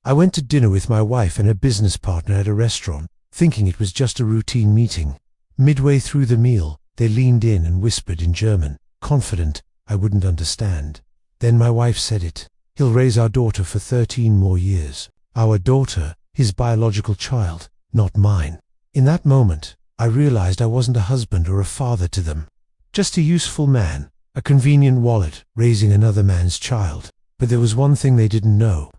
I went to dinner with my wife and her business partner at a restaurant, thinking it was just a routine meeting. Midway through the meal, they leaned in and whispered in German, confident I wouldn't understand. Then my wife said it. He'll raise our daughter for 13 more years. Our daughter, his biological child, not mine. In that moment, I realized I wasn't a husband or a father to them. Just a useful man, a convenient wallet, raising another man's child. But there was one thing they didn't know.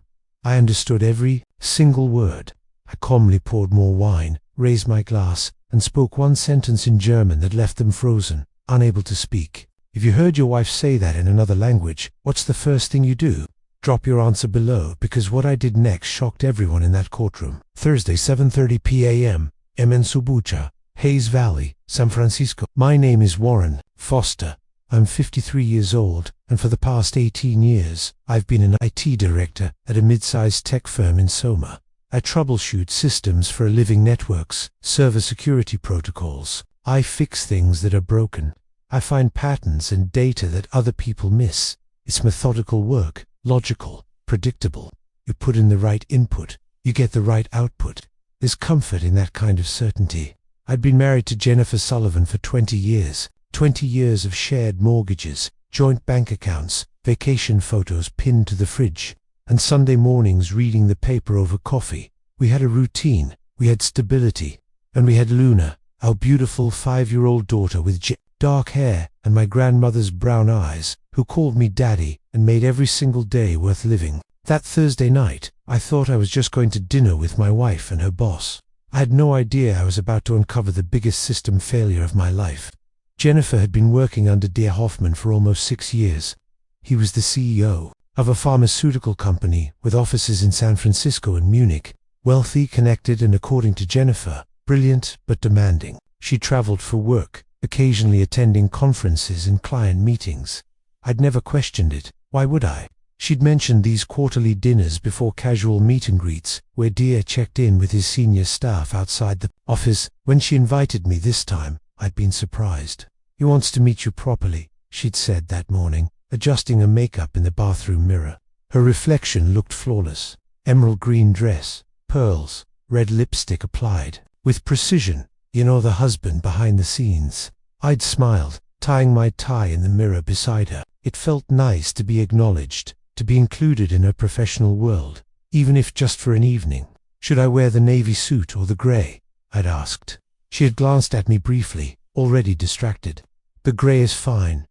I understood every single word. I calmly poured more wine, raised my glass, and spoke one sentence in German that left them frozen, unable to speak. If you heard your wife say that in another language, what's the first thing you do? Drop your answer below, because what I did next shocked everyone in that courtroom. Thursday, 7:30 p.m., in Subucha, Hayes Valley, San Francisco. My name is Warren Foster. I'm 53 years old, and for the past 18 years, I've been an IT director at a mid-sized tech firm in Soma. I troubleshoot systems for a living networks, server security protocols. I fix things that are broken. I find patterns and data that other people miss. It's methodical work, logical, predictable. You put in the right input, you get the right output. There's comfort in that kind of certainty. I'd been married to Jennifer Sullivan for 20 years. 20 years of shared mortgages, joint bank accounts, vacation photos pinned to the fridge, and Sunday mornings reading the paper over coffee. We had a routine, we had stability, and we had Luna, our beautiful 5-year-old daughter with dark hair and my grandmother's brown eyes, who called me daddy and made every single day worth living. That Thursday night, I thought I was just going to dinner with my wife and her boss. I had no idea I was about to uncover the biggest system failure of my life. Jennifer had been working under Dear Hoffman for almost 6 years. He was the CEO of a pharmaceutical company with offices in San Francisco and Munich. Wealthy, connected, and according to Jennifer, brilliant but demanding. She traveled for work, occasionally attending conferences and client meetings. I'd never questioned it. Why would I? She'd mentioned these quarterly dinners before casual meet and greets, where Dear checked in with his senior staff outside the office. When she invited me this time, I'd been surprised. He wants to meet you properly, she'd said that morning, adjusting her makeup in the bathroom mirror. Her reflection looked flawless. Emerald green dress, pearls, red lipstick applied. With precision, the husband behind the scenes. I'd smiled, tying my tie in the mirror beside her. It felt nice to be acknowledged, to be included in her professional world, even if just for an evening. Should I wear the navy suit or the grey? I'd asked. She had glanced at me briefly, already distracted. The grey is fine.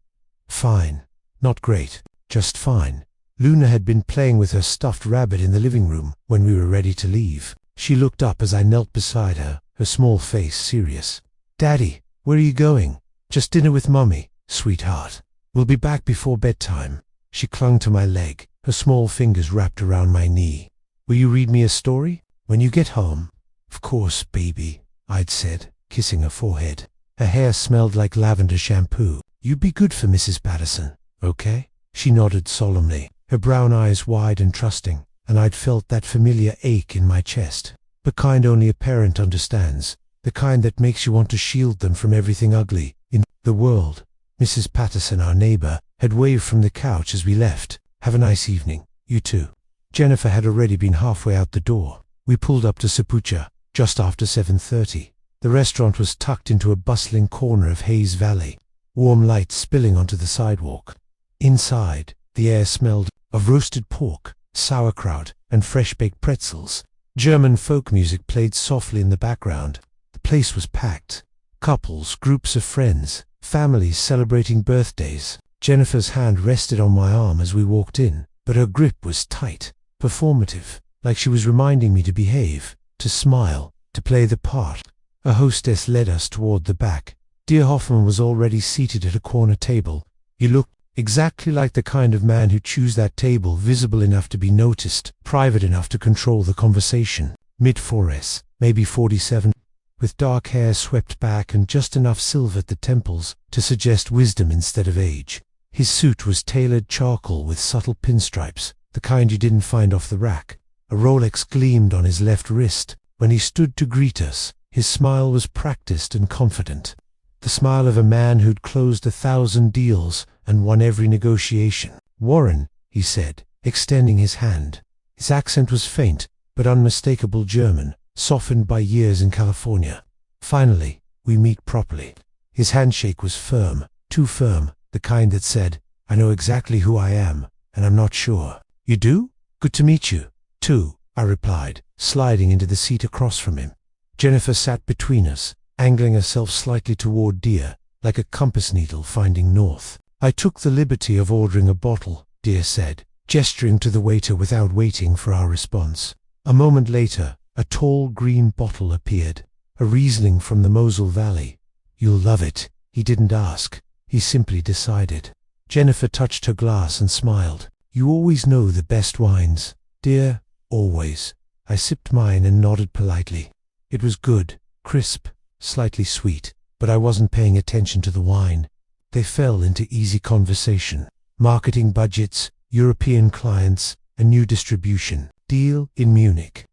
Fine. Not great. Just fine. Luna had been playing with her stuffed rabbit in the living room when we were ready to leave. She looked up as I knelt beside her, her small face serious. Daddy, where are you going? Just dinner with Mummy, sweetheart. We'll be back before bedtime. She clung to my leg, her small fingers wrapped around my knee. Will you read me a story? When you get home? Of course, baby, I'd said, kissing her forehead. Her hair smelled like lavender shampoo. You be good for Mrs. Patterson, okay? She nodded solemnly, her brown eyes wide and trusting, and I'd felt that familiar ache in my chest. The kind only a parent understands, the kind that makes you want to shield them from everything ugly in the world. Mrs. Patterson, our neighbor, had waved from the couch as we left. Have a nice evening, you too. Jennifer had already been halfway out the door. We pulled up to Sapucha, just after 7:30. The restaurant was tucked into a bustling corner of Hayes Valley, warm light spilling onto the sidewalk. Inside, the air smelled of roasted pork, sauerkraut, and fresh-baked pretzels. German folk music played softly in the background. The place was packed. Couples, groups of friends, families celebrating birthdays. Jennifer's hand rested on my arm as we walked in, but her grip was tight, performative, like she was reminding me to behave, to smile, to play the part. A hostess led us toward the back. Dear Hoffman was already seated at a corner table. He looked exactly like the kind of man who'd choose that table, visible enough to be noticed, private enough to control the conversation. Mid-40s, maybe 47, with dark hair swept back and just enough silver at the temples to suggest wisdom instead of age. His suit was tailored charcoal with subtle pinstripes, the kind you didn't find off the rack. A Rolex gleamed on his left wrist. When he stood to greet us, his smile was practiced and confident. The smile of a man who'd closed 1,000 deals and won every negotiation. Warren, he said, extending his hand. His accent was faint, but unmistakable German, softened by years in California. Finally, we meet properly. His handshake was firm, too firm, the kind that said, "I know exactly who I am, and I'm not sure." "You do? Good to meet you, too," I replied, sliding into the seat across from him. Jennifer sat between us, angling herself slightly toward Dear, like a compass needle finding north. "I took the liberty of ordering a bottle," Dear said, gesturing to the waiter without waiting for our response. A moment later, a tall green bottle appeared, a Riesling from the Mosel Valley. "You'll love it." He didn't ask, he simply decided. Jennifer touched her glass and smiled. "You always know the best wines, dear." "Always." I sipped mine and nodded politely. It was good, crisp, slightly sweet, but I wasn't paying attention to the wine. They fell into easy conversation. Marketing budgets, European clients, a new distribution deal in Munich.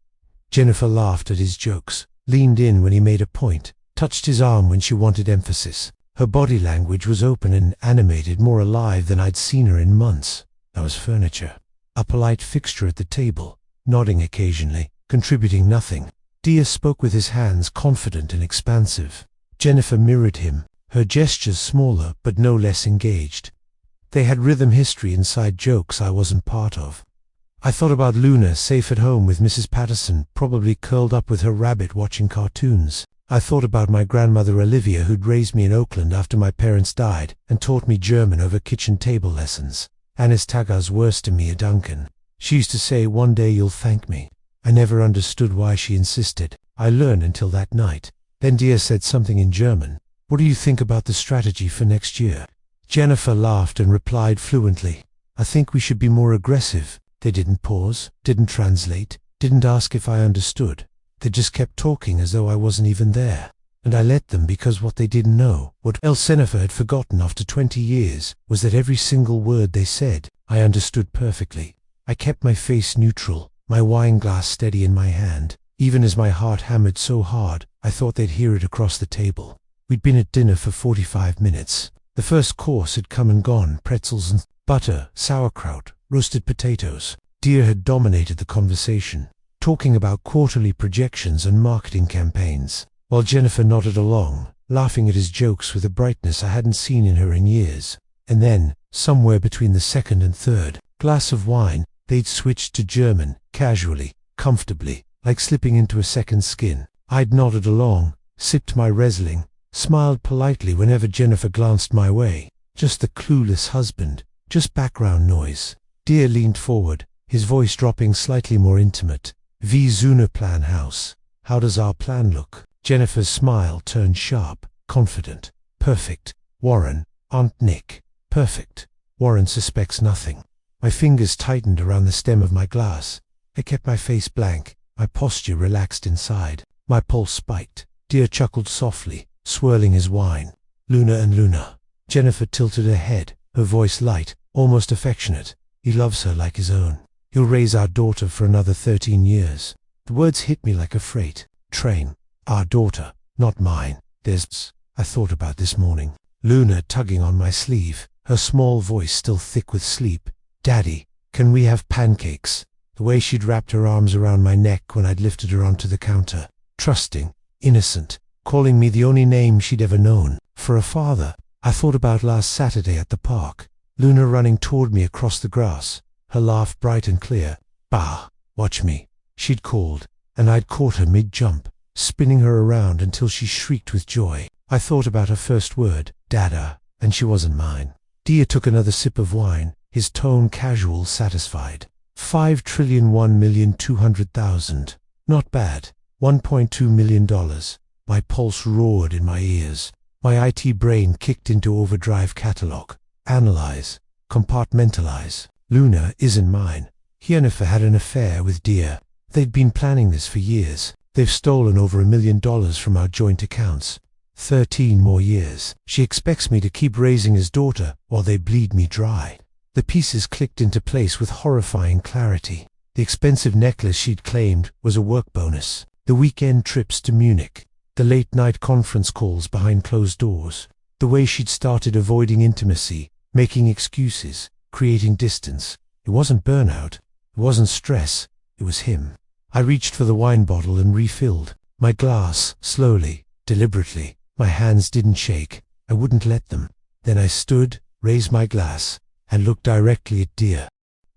Jennifer laughed at his jokes, leaned in when he made a point, touched his arm when she wanted emphasis. Her body language was open and animated, more alive than I'd seen her in months. I was furniture, a polite fixture at the table, nodding occasionally, contributing nothing. Dear spoke with his hands, confident and expansive. Jennifer mirrored him, her gestures smaller but no less engaged. They had rhythm, history, inside jokes I wasn't part of. I thought about Luna, safe at home with Mrs. Patterson, probably curled up with her rabbit watching cartoons. I thought about my grandmother Olivia, who'd raised me in Oakland after my parents died and taught me German over kitchen table lessons. Anis Tagar's worst to me, a Duncan. She used to say, "One day you'll thank me." I never understood why she insisted. I learned until that night. Then Dear said something in German. "What do you think about the strategy for next year?" Jennifer laughed and replied fluently, "I think we should be more aggressive." They didn't pause, didn't translate, didn't ask if I understood. They just kept talking as though I wasn't even there. And I let them, because what they didn't know, what else Jennifer had forgotten after 20 years, was that every single word they said, I understood perfectly. I kept my face neutral, my wine glass steady in my hand, even as my heart hammered so hard, I thought they'd hear it across the table. We'd been at dinner for 45 minutes. The first course had come and gone, pretzels and butter, sauerkraut, roasted potatoes. Dear had dominated the conversation, talking about quarterly projections and marketing campaigns, while Jennifer nodded along, laughing at his jokes with a brightness I hadn't seen in her in years. And then, somewhere between the second and third glass of wine, they'd switched to German, casually, comfortably, like slipping into a second skin. I'd nodded along, sipped my Riesling, smiled politely whenever Jennifer glanced my way. Just the clueless husband, just background noise. Dear leaned forward, his voice dropping slightly more intimate. "Wie Zune Plan House. How does our plan look?" Jennifer's smile turned sharp, confident. "Perfect. Warren, Aunt Nick. Perfect. Warren suspects nothing." My fingers tightened around the stem of my glass. I kept my face blank, my posture relaxed inside. My pulse spiked. Dear chuckled softly, swirling his wine. "Luna and Luna." Jennifer tilted her head, her voice light, almost affectionate. "He loves her like his own. He'll raise our daughter for another 13 years. The words hit me like a freight train. Our daughter, not mine. There's, I thought about this morning. Luna tugging on my sleeve, her small voice still thick with sleep. "Daddy, can we have pancakes?" The way she'd wrapped her arms around my neck when I'd lifted her onto the counter. Trusting, innocent, calling me the only name she'd ever known. For a father. I thought about last Saturday at the park. Luna running toward me across the grass, her laugh bright and clear. "Bah, watch me," she'd called, and I'd caught her mid-jump, spinning her around until she shrieked with joy. I thought about her first word, Dada, and she wasn't mine. Dear took another sip of wine, his tone casual, satisfied. $5,001,200,000. Not bad. $1.2 million. My pulse roared in my ears. My IT brain kicked into overdrive. Catalog. Analyze. Compartmentalize. Luna isn't mine. Jennifer had an affair with Dear. They'd been planning this for years. They've stolen over $1 million from our joint accounts. 13 more years. She expects me to keep raising his daughter while they bleed me dry. The pieces clicked into place with horrifying clarity. The expensive necklace she'd claimed was a work bonus. The weekend trips to Munich. The late-night conference calls behind closed doors. The way she'd started avoiding intimacy, making excuses, creating distance. It wasn't burnout. It wasn't stress. It was him. I reached for the wine bottle and refilled my glass, slowly, deliberately. My hands didn't shake. I wouldn't let them. Then I stood, raised my glass, and looked directly at Dear.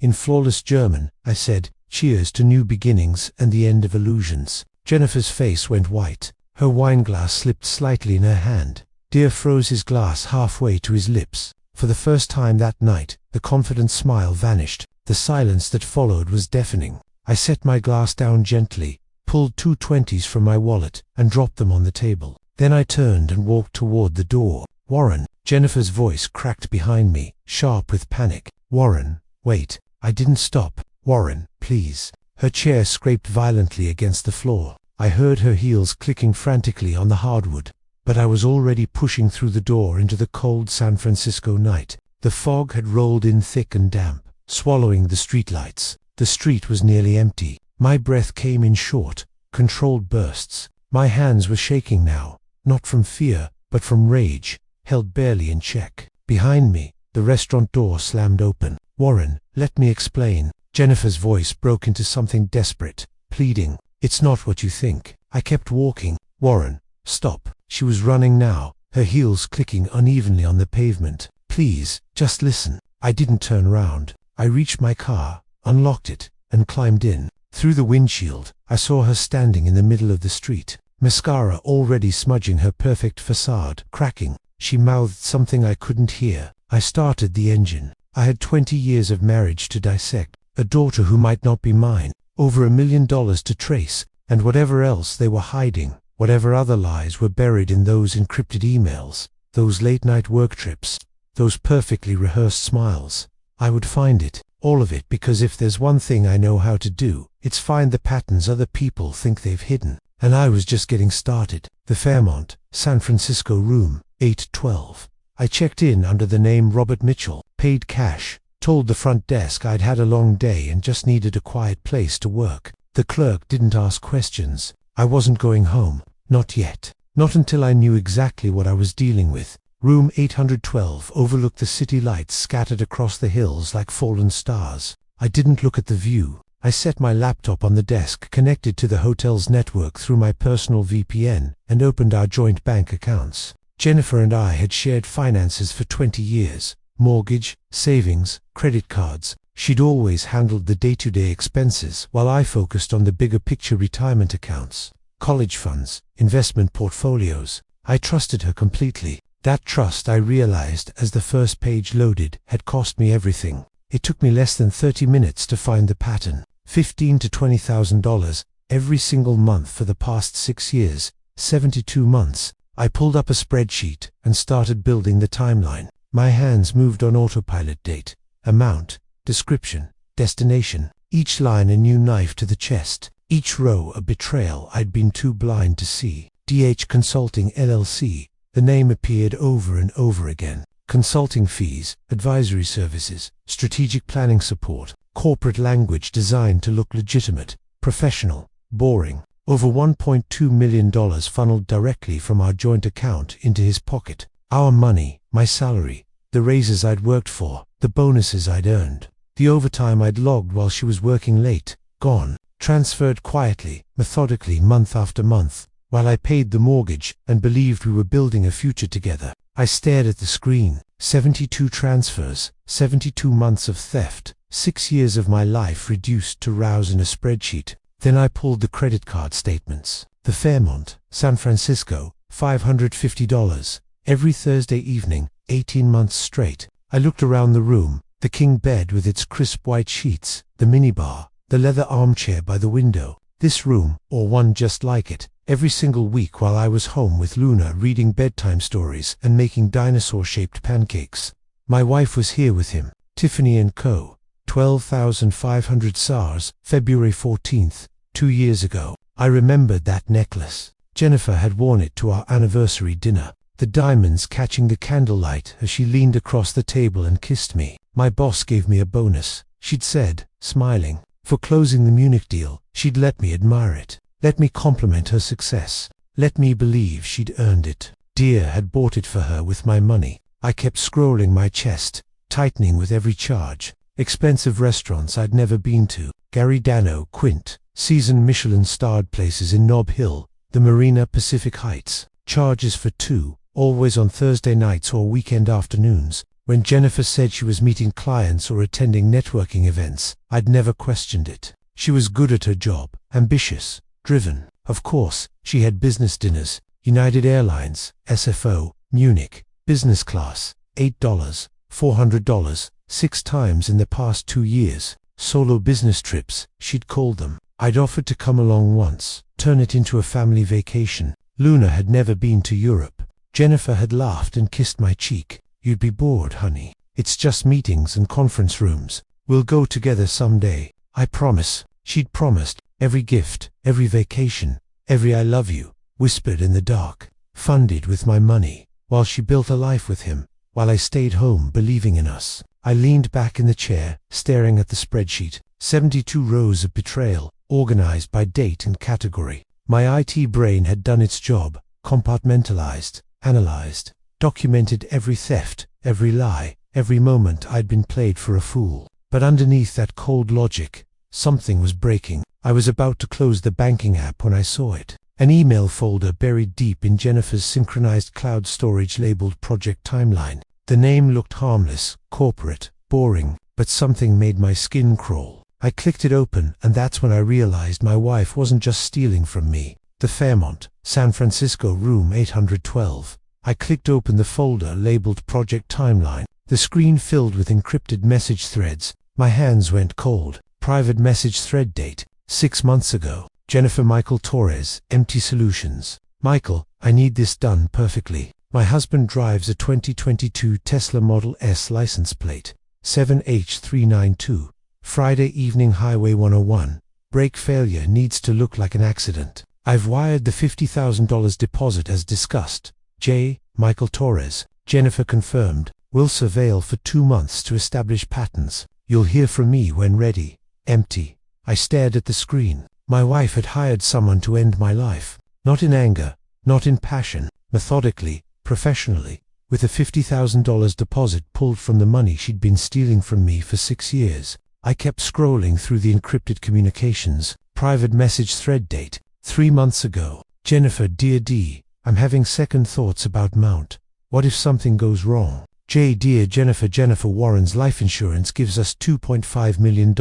In flawless German, I said, "Cheers to new beginnings and the end of illusions." Jennifer's face went white. Her wineglass slipped slightly in her hand. Dear froze his glass halfway to his lips. For the first time that night, the confident smile vanished. The silence that followed was deafening. I set my glass down gently, pulled 2 20s from my wallet, and dropped them on the table. Then I turned and walked toward the door. "Warren," Jennifer's voice cracked behind me, sharp with panic. "Warren, wait." I didn't stop. "Warren, please." Her chair scraped violently against the floor. I heard her heels clicking frantically on the hardwood. But I was already pushing through the door into the cold San Francisco night. The fog had rolled in thick and damp, swallowing the streetlights. The street was nearly empty. My breath came in short, controlled bursts. My hands were shaking now, not from fear, but from rage, held barely in check. Behind me, the restaurant door slammed open. "Warren, let me explain." Jennifer's voice broke into something desperate, pleading. "It's not what you think." I kept walking. "Warren, stop." She was running now, her heels clicking unevenly on the pavement. "Please, just listen." I didn't turn around. I reached my car, unlocked it, and climbed in. Through the windshield, I saw her standing in the middle of the street, mascara already smudging her perfect facade, cracking. She mouthed something I couldn't hear. I started the engine. I had 20 years of marriage to dissect, a daughter who might not be mine, over $1 million to trace, and whatever else they were hiding, whatever other lies were buried in those encrypted emails, those late-night work trips, those perfectly rehearsed smiles. I would find it, all of it, because if there's one thing I know how to do, it's find the patterns other people think they've hidden. And I was just getting started. The Fairmont, San Francisco room, 812. I checked in under the name Robert Mitchell, paid cash, told the front desk I'd had a long day and just needed a quiet place to work. The clerk didn't ask questions. I wasn't going home, not yet. Not until I knew exactly what I was dealing with. Room 812 overlooked the city lights scattered across the hills like fallen stars. I didn't look at the view. I set my laptop on the desk connected to the hotel's network through my personal VPN and opened our joint bank accounts. Jennifer and I had shared finances for 20 years. Mortgage, savings, credit cards. She'd always handled the day-to-day expenses while I focused on the bigger picture retirement accounts, college funds, investment portfolios. I trusted her completely. That trust, I realized as the first page loaded, had cost me everything. It took me less than 30 minutes to find the pattern. $15,000 to $20,000 every single month for the past 6 years, 72 months. I pulled up a spreadsheet and started building the timeline. My hands moved on autopilot. Date, amount, description, destination. Each line a new knife to the chest. Each row a betrayal I'd been too blind to see. DH Consulting LLC. The name appeared over and over again. Consulting fees, advisory services, strategic planning support, corporate language designed to look legitimate, professional, boring. Over $1.2 million funneled directly from our joint account into his pocket. Our money, my salary, the raises I'd worked for, the bonuses I'd earned, the overtime I'd logged while she was working late, gone, transferred quietly, methodically, month after month, while I paid the mortgage and believed we were building a future together. I stared at the screen. 72 transfers, 72 months of theft, 6 years of my life reduced to rows in a spreadsheet. Then I pulled the credit card statements. The Fairmont, San Francisco, $550. Every Thursday evening, 18 months straight. I looked around the room, the king bed with its crisp white sheets, the minibar, the leather armchair by the window. This room, or one just like it, every single week while I was home with Luna reading bedtime stories and making dinosaur-shaped pancakes. My wife was here with him. Tiffany & Co. 12,500 SARS, February 14th, 2 years ago. I remembered that necklace. Jennifer had worn it to our anniversary dinner, the diamonds catching the candlelight as she leaned across the table and kissed me. My boss gave me a bonus, she'd said, smiling. For closing the Munich deal, she'd let me admire it. Let me compliment her success. Let me believe she'd earned it. Dear had bought it for her with my money. I kept scrolling my chest, tightening with every charge. Expensive restaurants I'd never been to. Gary Dano, Quint. Seasoned Michelin-starred places in Nob Hill, the Marina, Pacific Heights. Charges for two, always on Thursday nights or weekend afternoons. When Jennifer said she was meeting clients or attending networking events, I'd never questioned it. She was good at her job, ambitious, driven. Of course, she had business dinners, United Airlines, SFO, Munich, business class, $8, $400, 6 times in the past 2 years. Solo business trips, she'd called them. I'd offered to come along once, turn it into a family vacation. Luna had never been to Europe. Jennifer had laughed and kissed my cheek. You'd be bored, honey. It's just meetings and conference rooms. We'll go together someday. I promise. She'd promised. Every gift, every vacation, every I love you, whispered in the dark, funded with my money, while she built a life with him, while I stayed home believing in us. I leaned back in the chair, staring at the spreadsheet, 72 rows of betrayal, organized by date and category. My IT brain had done its job, compartmentalized, analyzed, documented every theft, every lie, every moment I'd been played for a fool. But underneath that cold logic, something was breaking. I was about to close the banking app when I saw it. An email folder buried deep in Jennifer's synchronized cloud storage labeled Project Timeline. The name looked harmless, corporate, boring, but something made my skin crawl. I clicked it open, and that's when I realized my wife wasn't just stealing from me. The Fairmont, San Francisco, room 812. I clicked open the folder labeled Project Timeline. The screen filled with encrypted message threads. My hands went cold. Private message thread date. 6 months ago. Jennifer Michael Torres, Empty Solutions. Michael, I need this done perfectly. My husband drives a 2022 Tesla Model S license plate, 7H392. Friday evening, Highway 101. Brake failure, needs to look like an accident. I've wired the $50,000 deposit as discussed. J. Michael Torres. Jennifer confirmed. Will surveil for 2 months to establish patterns. You'll hear from me when ready. Empty. I stared at the screen. My wife had hired someone to end my life. Not in anger, not in passion, methodically, professionally, with a $50,000 deposit pulled from the money she'd been stealing from me for 6 years. I kept scrolling through the encrypted communications. Private message thread date. 3 months ago. Jennifer, dear D, I'm having second thoughts about Mount. What if something goes wrong? J. Dear Jennifer, Jennifer Warren's life insurance gives us $2.5 million.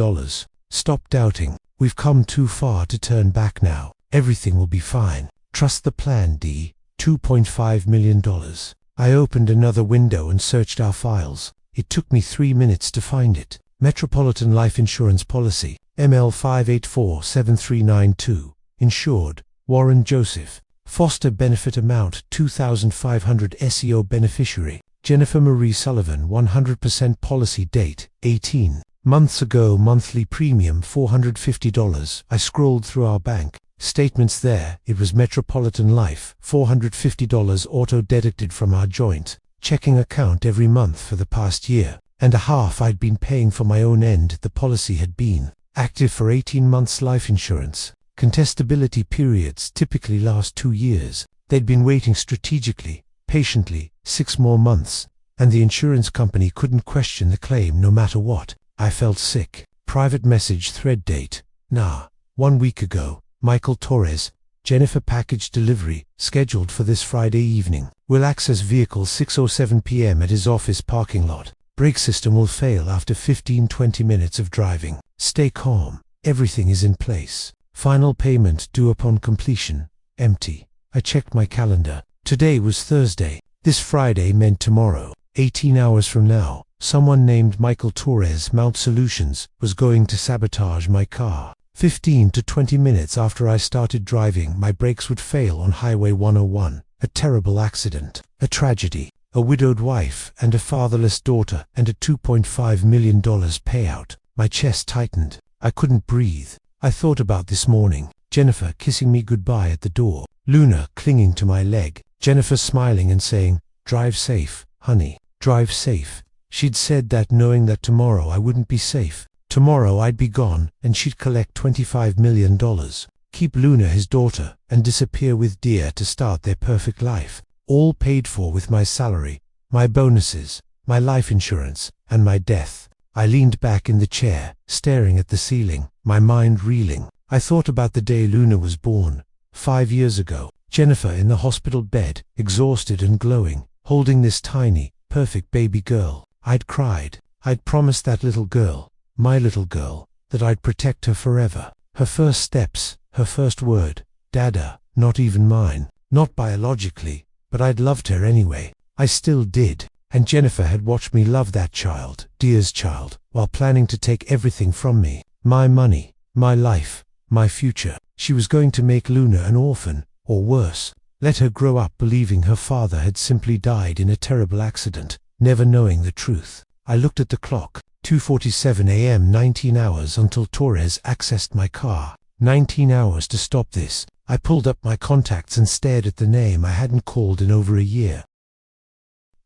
Stop doubting. We've come too far to turn back now. Everything will be fine. Trust the plan, D. $2.5 million. I opened another window and searched our files. It took me 3 minutes to find it. Metropolitan Life Insurance Policy, ML 5847392. Insured, Warren Joseph. Foster benefit amount, $2,500. SEO beneficiary, Jennifer Marie Sullivan. 100% policy date, 18 months ago. Monthly premium, $450. I scrolled through our bank statements there. It was Metropolitan Life, $450 auto-deducted from our joint checking account every month for the past year and a half. I'd been paying for my own end. The policy had been active for 18 months. Life insurance contestability periods typically last 2 years. They'd been waiting strategically, patiently, 6 more months, and the insurance company couldn't question the claim no matter what. I felt sick. Private message thread date. 1 week ago. Michael Torres. Jennifer, package delivery, scheduled for this Friday evening. Will access vehicle 6:07 p.m. at his office parking lot. Brake system will fail after 15-20 minutes of driving. Stay calm. Everything is in place. Final payment due upon completion. Empty. I checked my calendar. Today was Thursday. This Friday meant tomorrow. 18 hours from now, someone named Michael Torres, Mount Solutions, was going to sabotage my car. 15 to 20 minutes after I started driving, my brakes would fail on Highway 101. A terrible accident. A tragedy. A widowed wife and a fatherless daughter and a $2.5 million payout. My chest tightened. I couldn't breathe. I thought about this morning. Jennifer kissing me goodbye at the door. Luna clinging to my leg. Jennifer smiling and saying, "Drive safe, honey. Drive safe." She'd said that knowing that tomorrow I wouldn't be safe. Tomorrow I'd be gone, and she'd collect $25 million, keep Luna his daughter, and disappear with Dear to start their perfect life. All paid for with my salary, my bonuses, my life insurance, and my death. I leaned back in the chair, staring at the ceiling, my mind reeling. I thought about the day Luna was born, 5 years ago. Jennifer in the hospital bed, exhausted and glowing, holding this tiny, perfect baby girl. I'd cried. I'd promised that little girl, my little girl, that I'd protect her forever. Her first steps, her first word, Dada, not even mine. Not biologically, but I'd loved her anyway. I still did. And Jennifer had watched me love that child, Dia's child, while planning to take everything from me. My money, my life, my future. She was going to make Luna an orphan, or worse, let her grow up believing her father had simply died in a terrible accident, never knowing the truth. I looked at the clock, 2:47 a.m. 19 hours until Torres accessed my car. 19 hours to stop this. I pulled up my contacts and stared at the name I hadn't called in over a year.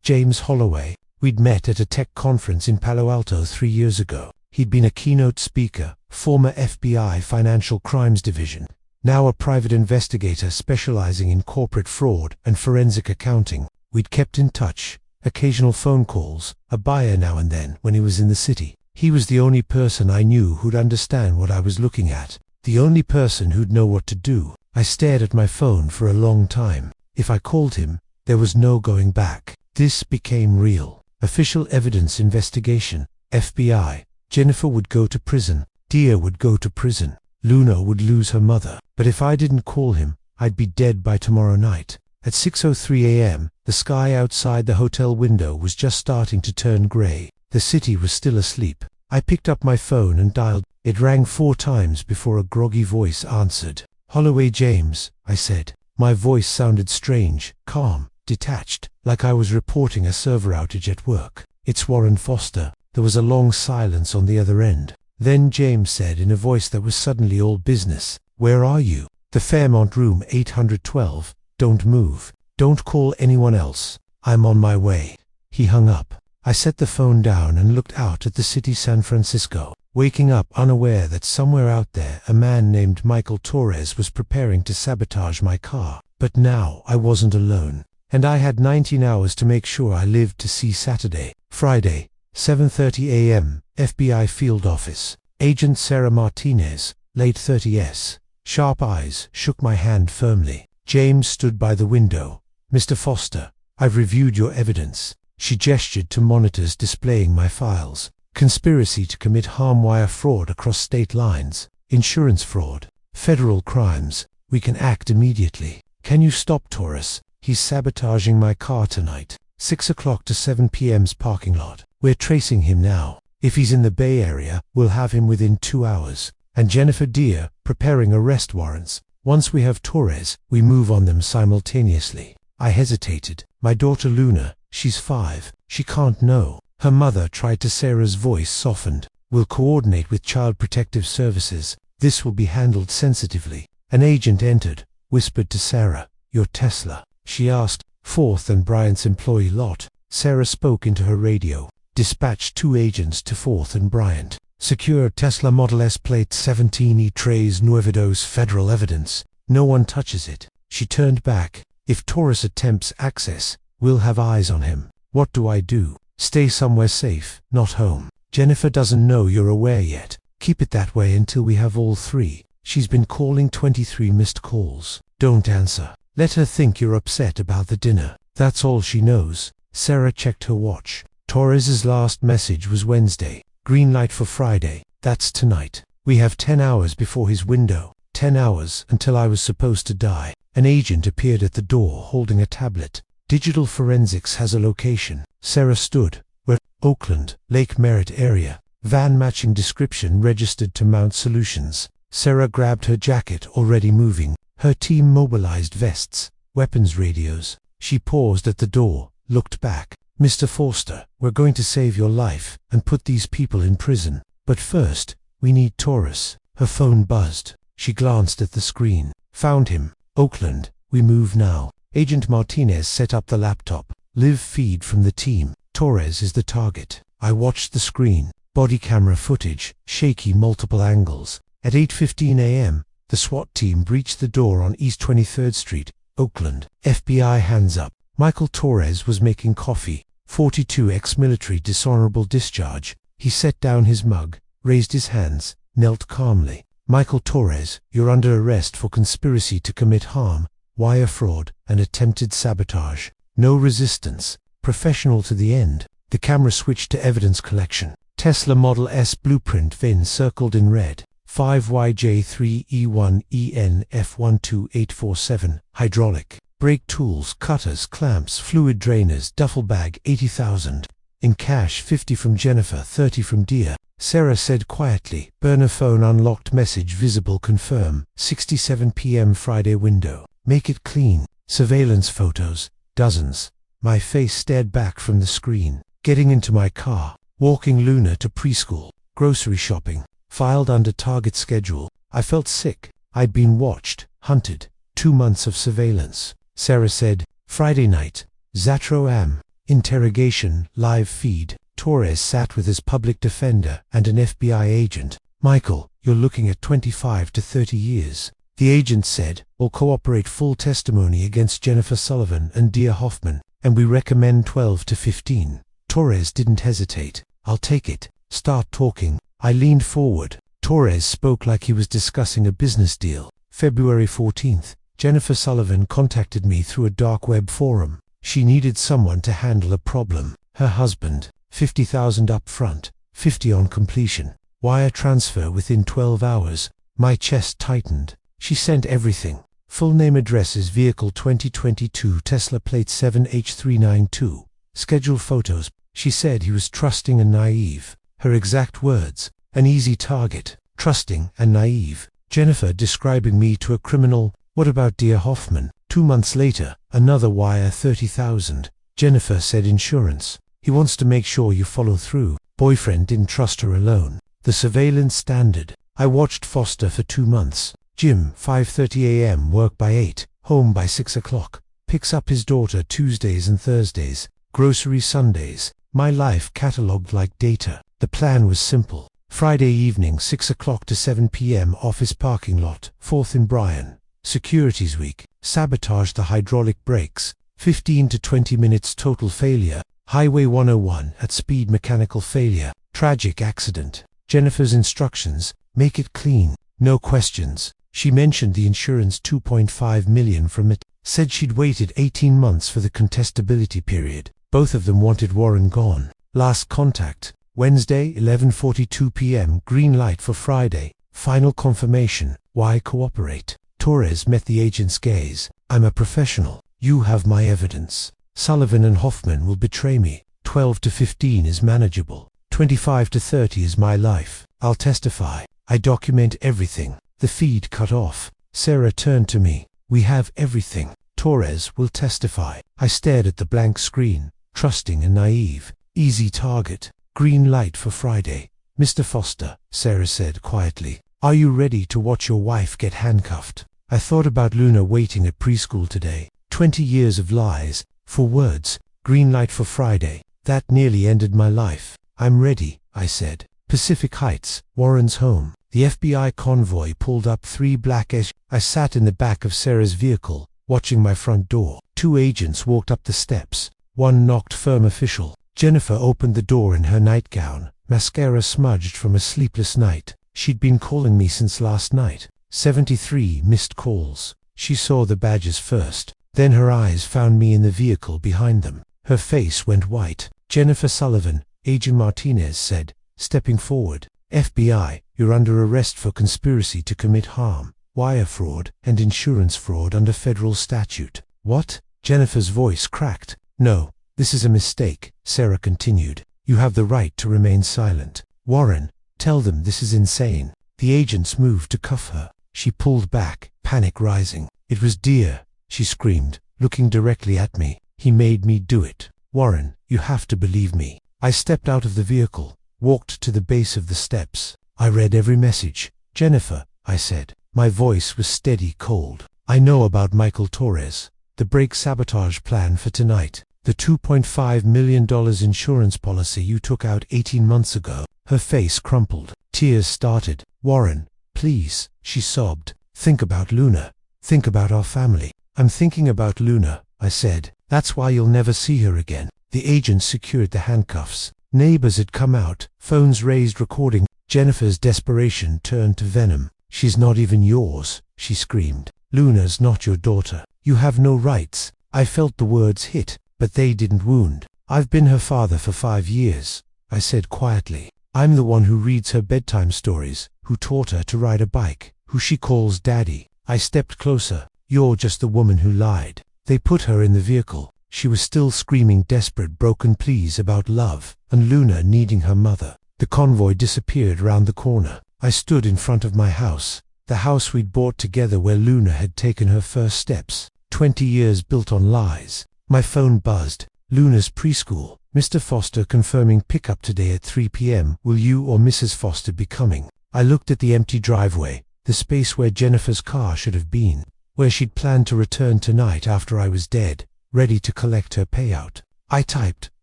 James Holloway. We'd met at a tech conference in Palo Alto 3 years ago. He'd been a keynote speaker, former FBI Financial Crimes Division, now a private investigator specializing in corporate fraud and forensic accounting. We'd kept in touch, occasional phone calls, a buyer now and then when he was in the city. He was the only person I knew who'd understand what I was looking at, the only person who'd know what to do. I stared at my phone for a long time. If I called him, there was no going back. This became real. Official evidence investigation, FBI. Jennifer would go to prison. Dia would go to prison. Luna would lose her mother. But if I didn't call him, I'd be dead by tomorrow night. At 6:03 a.m., the sky outside the hotel window was just starting to turn gray. The city was still asleep. I picked up my phone and dialed. It rang 4 times before a groggy voice answered. "Holloway James," I said. My voice sounded strange, calm, detached, like I was reporting a server outage at work. "It's Warren Foster." There was a long silence on the other end. Then James said in a voice that was suddenly all business, "Where are you?" "The Fairmont room 812. Don't move. Don't call anyone else. I'm on my way." He hung up. I set the phone down and looked out at the city San Francisco, waking up unaware that somewhere out there a man named Michael Torres was preparing to sabotage my car. But now I wasn't alone, and I had 19 hours to make sure I lived to see Saturday. Friday, 7:30 a.m., FBI field office. Agent Sarah Martinez, late 30s, sharp eyes, shook my hand firmly. James stood by the window. "Mr. Foster, I've reviewed your evidence." She gestured to monitors displaying my files. "Conspiracy to commit harm wire fraud across state lines, insurance fraud, federal crimes. We can act immediately. Can you stop Torres? He's sabotaging my car tonight. 6 o'clock to 7 p.m.'s parking lot. We're tracing him now. If he's in the Bay Area, we'll have him within 2 hours. And Jennifer Dia, preparing arrest warrants. Once we have Torres, we move on them simultaneously." I hesitated. "My daughter Luna, she's 5. She can't know." Her mother tried to. Sarah's voice softened. "We'll coordinate with Child Protective Services. This will be handled sensitively." An agent entered, whispered to Sarah, "Your Tesla?" She asked. "Fourth and Bryant's employee lot." Sarah spoke into her radio. "Dispatch 2 agents to Fourth and Bryant. Secure Tesla Model S plate 17E trays nuevidos federal evidence. No one touches it." She turned back. "If Torres attempts access, we'll have eyes on him." "What do I do?" "Stay somewhere safe, not home. Jennifer doesn't know you're aware yet. Keep it that way until we have all 3. She's been calling 23 missed calls. Don't answer. Let her think you're upset about the dinner. That's all she knows." Sarah checked her watch. Torres's last message was Wednesday. Green light for Friday. That's tonight. We have 10 hours before his window. 10 hours until I was supposed to die. An agent appeared at the door holding a tablet. "Digital Forensics has a location." Sarah stood. "We're Oakland, Lake Merritt area. Van matching description registered to Mount Solutions." Sarah grabbed her jacket, already moving. Her team mobilized vests, weapons radios. She paused at the door, looked back. "Mr. Foster, we're going to save your life and put these people in prison. But first, we need Torres." Her phone buzzed. She glanced at the screen. "Found him. Oakland. We move now." Agent Martinez set up the laptop. "Live feed from the team. Torres is the target." I watched the screen. Body camera footage, shaky multiple angles. At 8:15 a.m., the SWAT team breached the door on East 23rd Street, Oakland. FBI hands up. Michael Torres was making coffee. 42 ex-military dishonorable discharge. He set down his mug, raised his hands, knelt calmly. Michael Torres, you're under arrest for conspiracy to commit harm, wire fraud, and attempted sabotage. No resistance. Professional to the end. The camera switched to evidence collection. Tesla Model S blueprint VIN circled in red. 5YJ3E1ENF12847. Hydraulic. Brake tools, cutters, clamps, fluid drainers, duffel bag, 80,000. In cash, 50 from Jennifer, 30 from Dia. Sarah said quietly. Burner phone unlocked, message visible, confirm. 6:07 p.m. Friday window. Make it clean. Surveillance photos. Dozens. My face stared back from the screen. Getting into my car. Walking Luna to preschool. Grocery shopping. Filed under target schedule. I felt sick. I'd been watched, hunted. 2 months of surveillance. Sarah said. Friday night. Zatro Am. Interrogation, live feed. Torres sat with his public defender and an FBI agent. Michael, you're looking at 25 to 30 years. The agent said, we'll cooperate full testimony against Jennifer Sullivan and Dia Hoffman, and we recommend 12 to 15. Torres didn't hesitate. I'll take it. Start talking. I leaned forward. Torres spoke like he was discussing a business deal. February 14th. Jennifer Sullivan contacted me through a dark web forum. She needed someone to handle a problem. Her husband. 50,000 up front, 50 on completion. Wire transfer within 12 hours. My chest tightened. She sent everything. Full name, addresses, vehicle 2022 Tesla plate 7H392. Schedule photos. She said he was trusting and naive. Her exact words. An easy target. Trusting and naive. Jennifer describing me to a criminal. What about Dia Hoffman? 2 months later, another wire, 30,000. Jennifer said insurance. He wants to make sure you follow through. Boyfriend didn't trust her alone. The surveillance standard. I watched Foster for 2 months. Gym, 5:30 a.m., work by 8, home by 6 o'clock. Picks up his daughter Tuesdays and Thursdays. Grocery Sundays. My life catalogued like data. The plan was simple. Friday evening, 6 o'clock to 7 p.m., office parking lot, 4th in Bryan. Securities week. Sabotage the hydraulic brakes. 15 to 20 minutes total failure. Highway 101 at speed, mechanical failure. Tragic accident. Jennifer's instructions. Make it clean. No questions. She mentioned the insurance, 2.5 million from it. Said she'd waited 18 months for the contestability period. Both of them wanted Warren gone. Last contact. Wednesday, 11:42 p.m. Green light for Friday. Final confirmation. Why cooperate? Torres met the agent's gaze. I'm a professional. You have my evidence. Sullivan and Hoffman will betray me. 12 to 15 is manageable. 25 to 30 is my life. I'll testify. I document everything. The feed cut off. Sarah turned to me. We have everything. Torres will testify. I stared at the blank screen. Trusting and naive. Easy target. Green light for Friday. Mr. Foster, Sarah said quietly. Are you ready to watch your wife get handcuffed? I thought about Luna waiting at preschool today. 20 years of lies. For words. Green light for Friday. That nearly ended my life. I'm ready, I said. Pacific Heights, Warren's home. The FBI convoy pulled up 3 black SUVs. I sat in the back of Sarah's vehicle, watching my front door. 2 agents walked up the steps. 1 knocked, firm official. Jennifer opened the door in her nightgown, mascara smudged from a sleepless night. She'd been calling me since last night. 73 missed calls. She saw the badges first. Then her eyes found me in the vehicle behind them. Her face went white. Jennifer Sullivan, Agent Martinez said, stepping forward. FBI, you're under arrest for conspiracy to commit harm, wire fraud, and insurance fraud under federal statute. What? Jennifer's voice cracked. No, this is a mistake, Sarah continued. You have the right to remain silent. Warren, tell them this is insane. The agents moved to cuff her. She pulled back, panic rising. It was Dia, she screamed, looking directly at me. He made me do it. Warren, you have to believe me. I stepped out of the vehicle, walked to the base of the steps. I read every message. Jennifer, I said. My voice was steady, cold. I know about Michael Torres. The brake sabotage plan for tonight. The $2.5 million insurance policy you took out 18 months ago. Her face crumpled. Tears started. Warren, please, she sobbed. Think about Luna. Think about our family. I'm thinking about Luna, I said. That's why you'll never see her again. The agent secured the handcuffs. Neighbors had come out, phones raised recording. Jennifer's desperation turned to venom. "She's not even yours," she screamed. "Luna's not your daughter. You have no rights." I felt the words hit, but they didn't wound. "I've been her father for 5 years," I said quietly. "I'm the one who reads her bedtime stories, who taught her to ride a bike, who she calls daddy." I stepped closer. "You're just the woman who lied." They put her in the vehicle. She was still screaming desperate, broken pleas about love, and Luna needing her mother. The convoy disappeared round the corner. I stood in front of my house, the house we'd bought together where Luna had taken her first steps. 20 years built on lies. My phone buzzed. Luna's preschool. "Mr. Foster confirming pickup today at 3 p.m. Will you or Mrs. Foster be coming?" I looked at the empty driveway, the space where Jennifer's car should have been, where she'd planned to return tonight after I was dead, ready to collect her payout. I typed,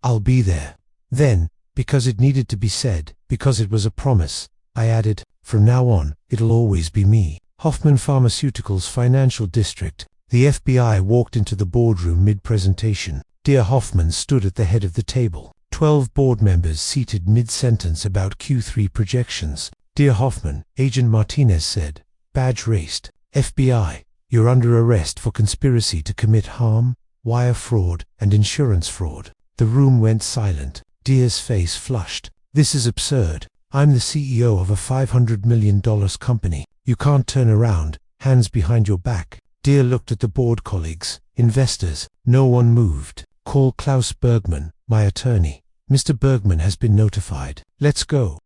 "I'll be there." Then, because it needed to be said, because it was a promise, I added, "From now on, it'll always be me." Hoffman Pharmaceuticals Financial District. The FBI walked into the boardroom mid-presentation. Dear Hoffman stood at the head of the table. 12 board members seated mid-sentence about Q3 projections. "Dear Hoffman," Agent Martinez said. Badge raised. "FBI, you're under arrest for conspiracy to commit harm, wire fraud, and insurance fraud." The room went silent. Dear's face flushed. "This is absurd. I'm the CEO of a $500 million company. You can't turn around, hands behind your back." Dear looked at the board colleagues, investors. No one moved. "Call Klaus Bergman, my attorney. Mr. Bergman has been notified. Let's go."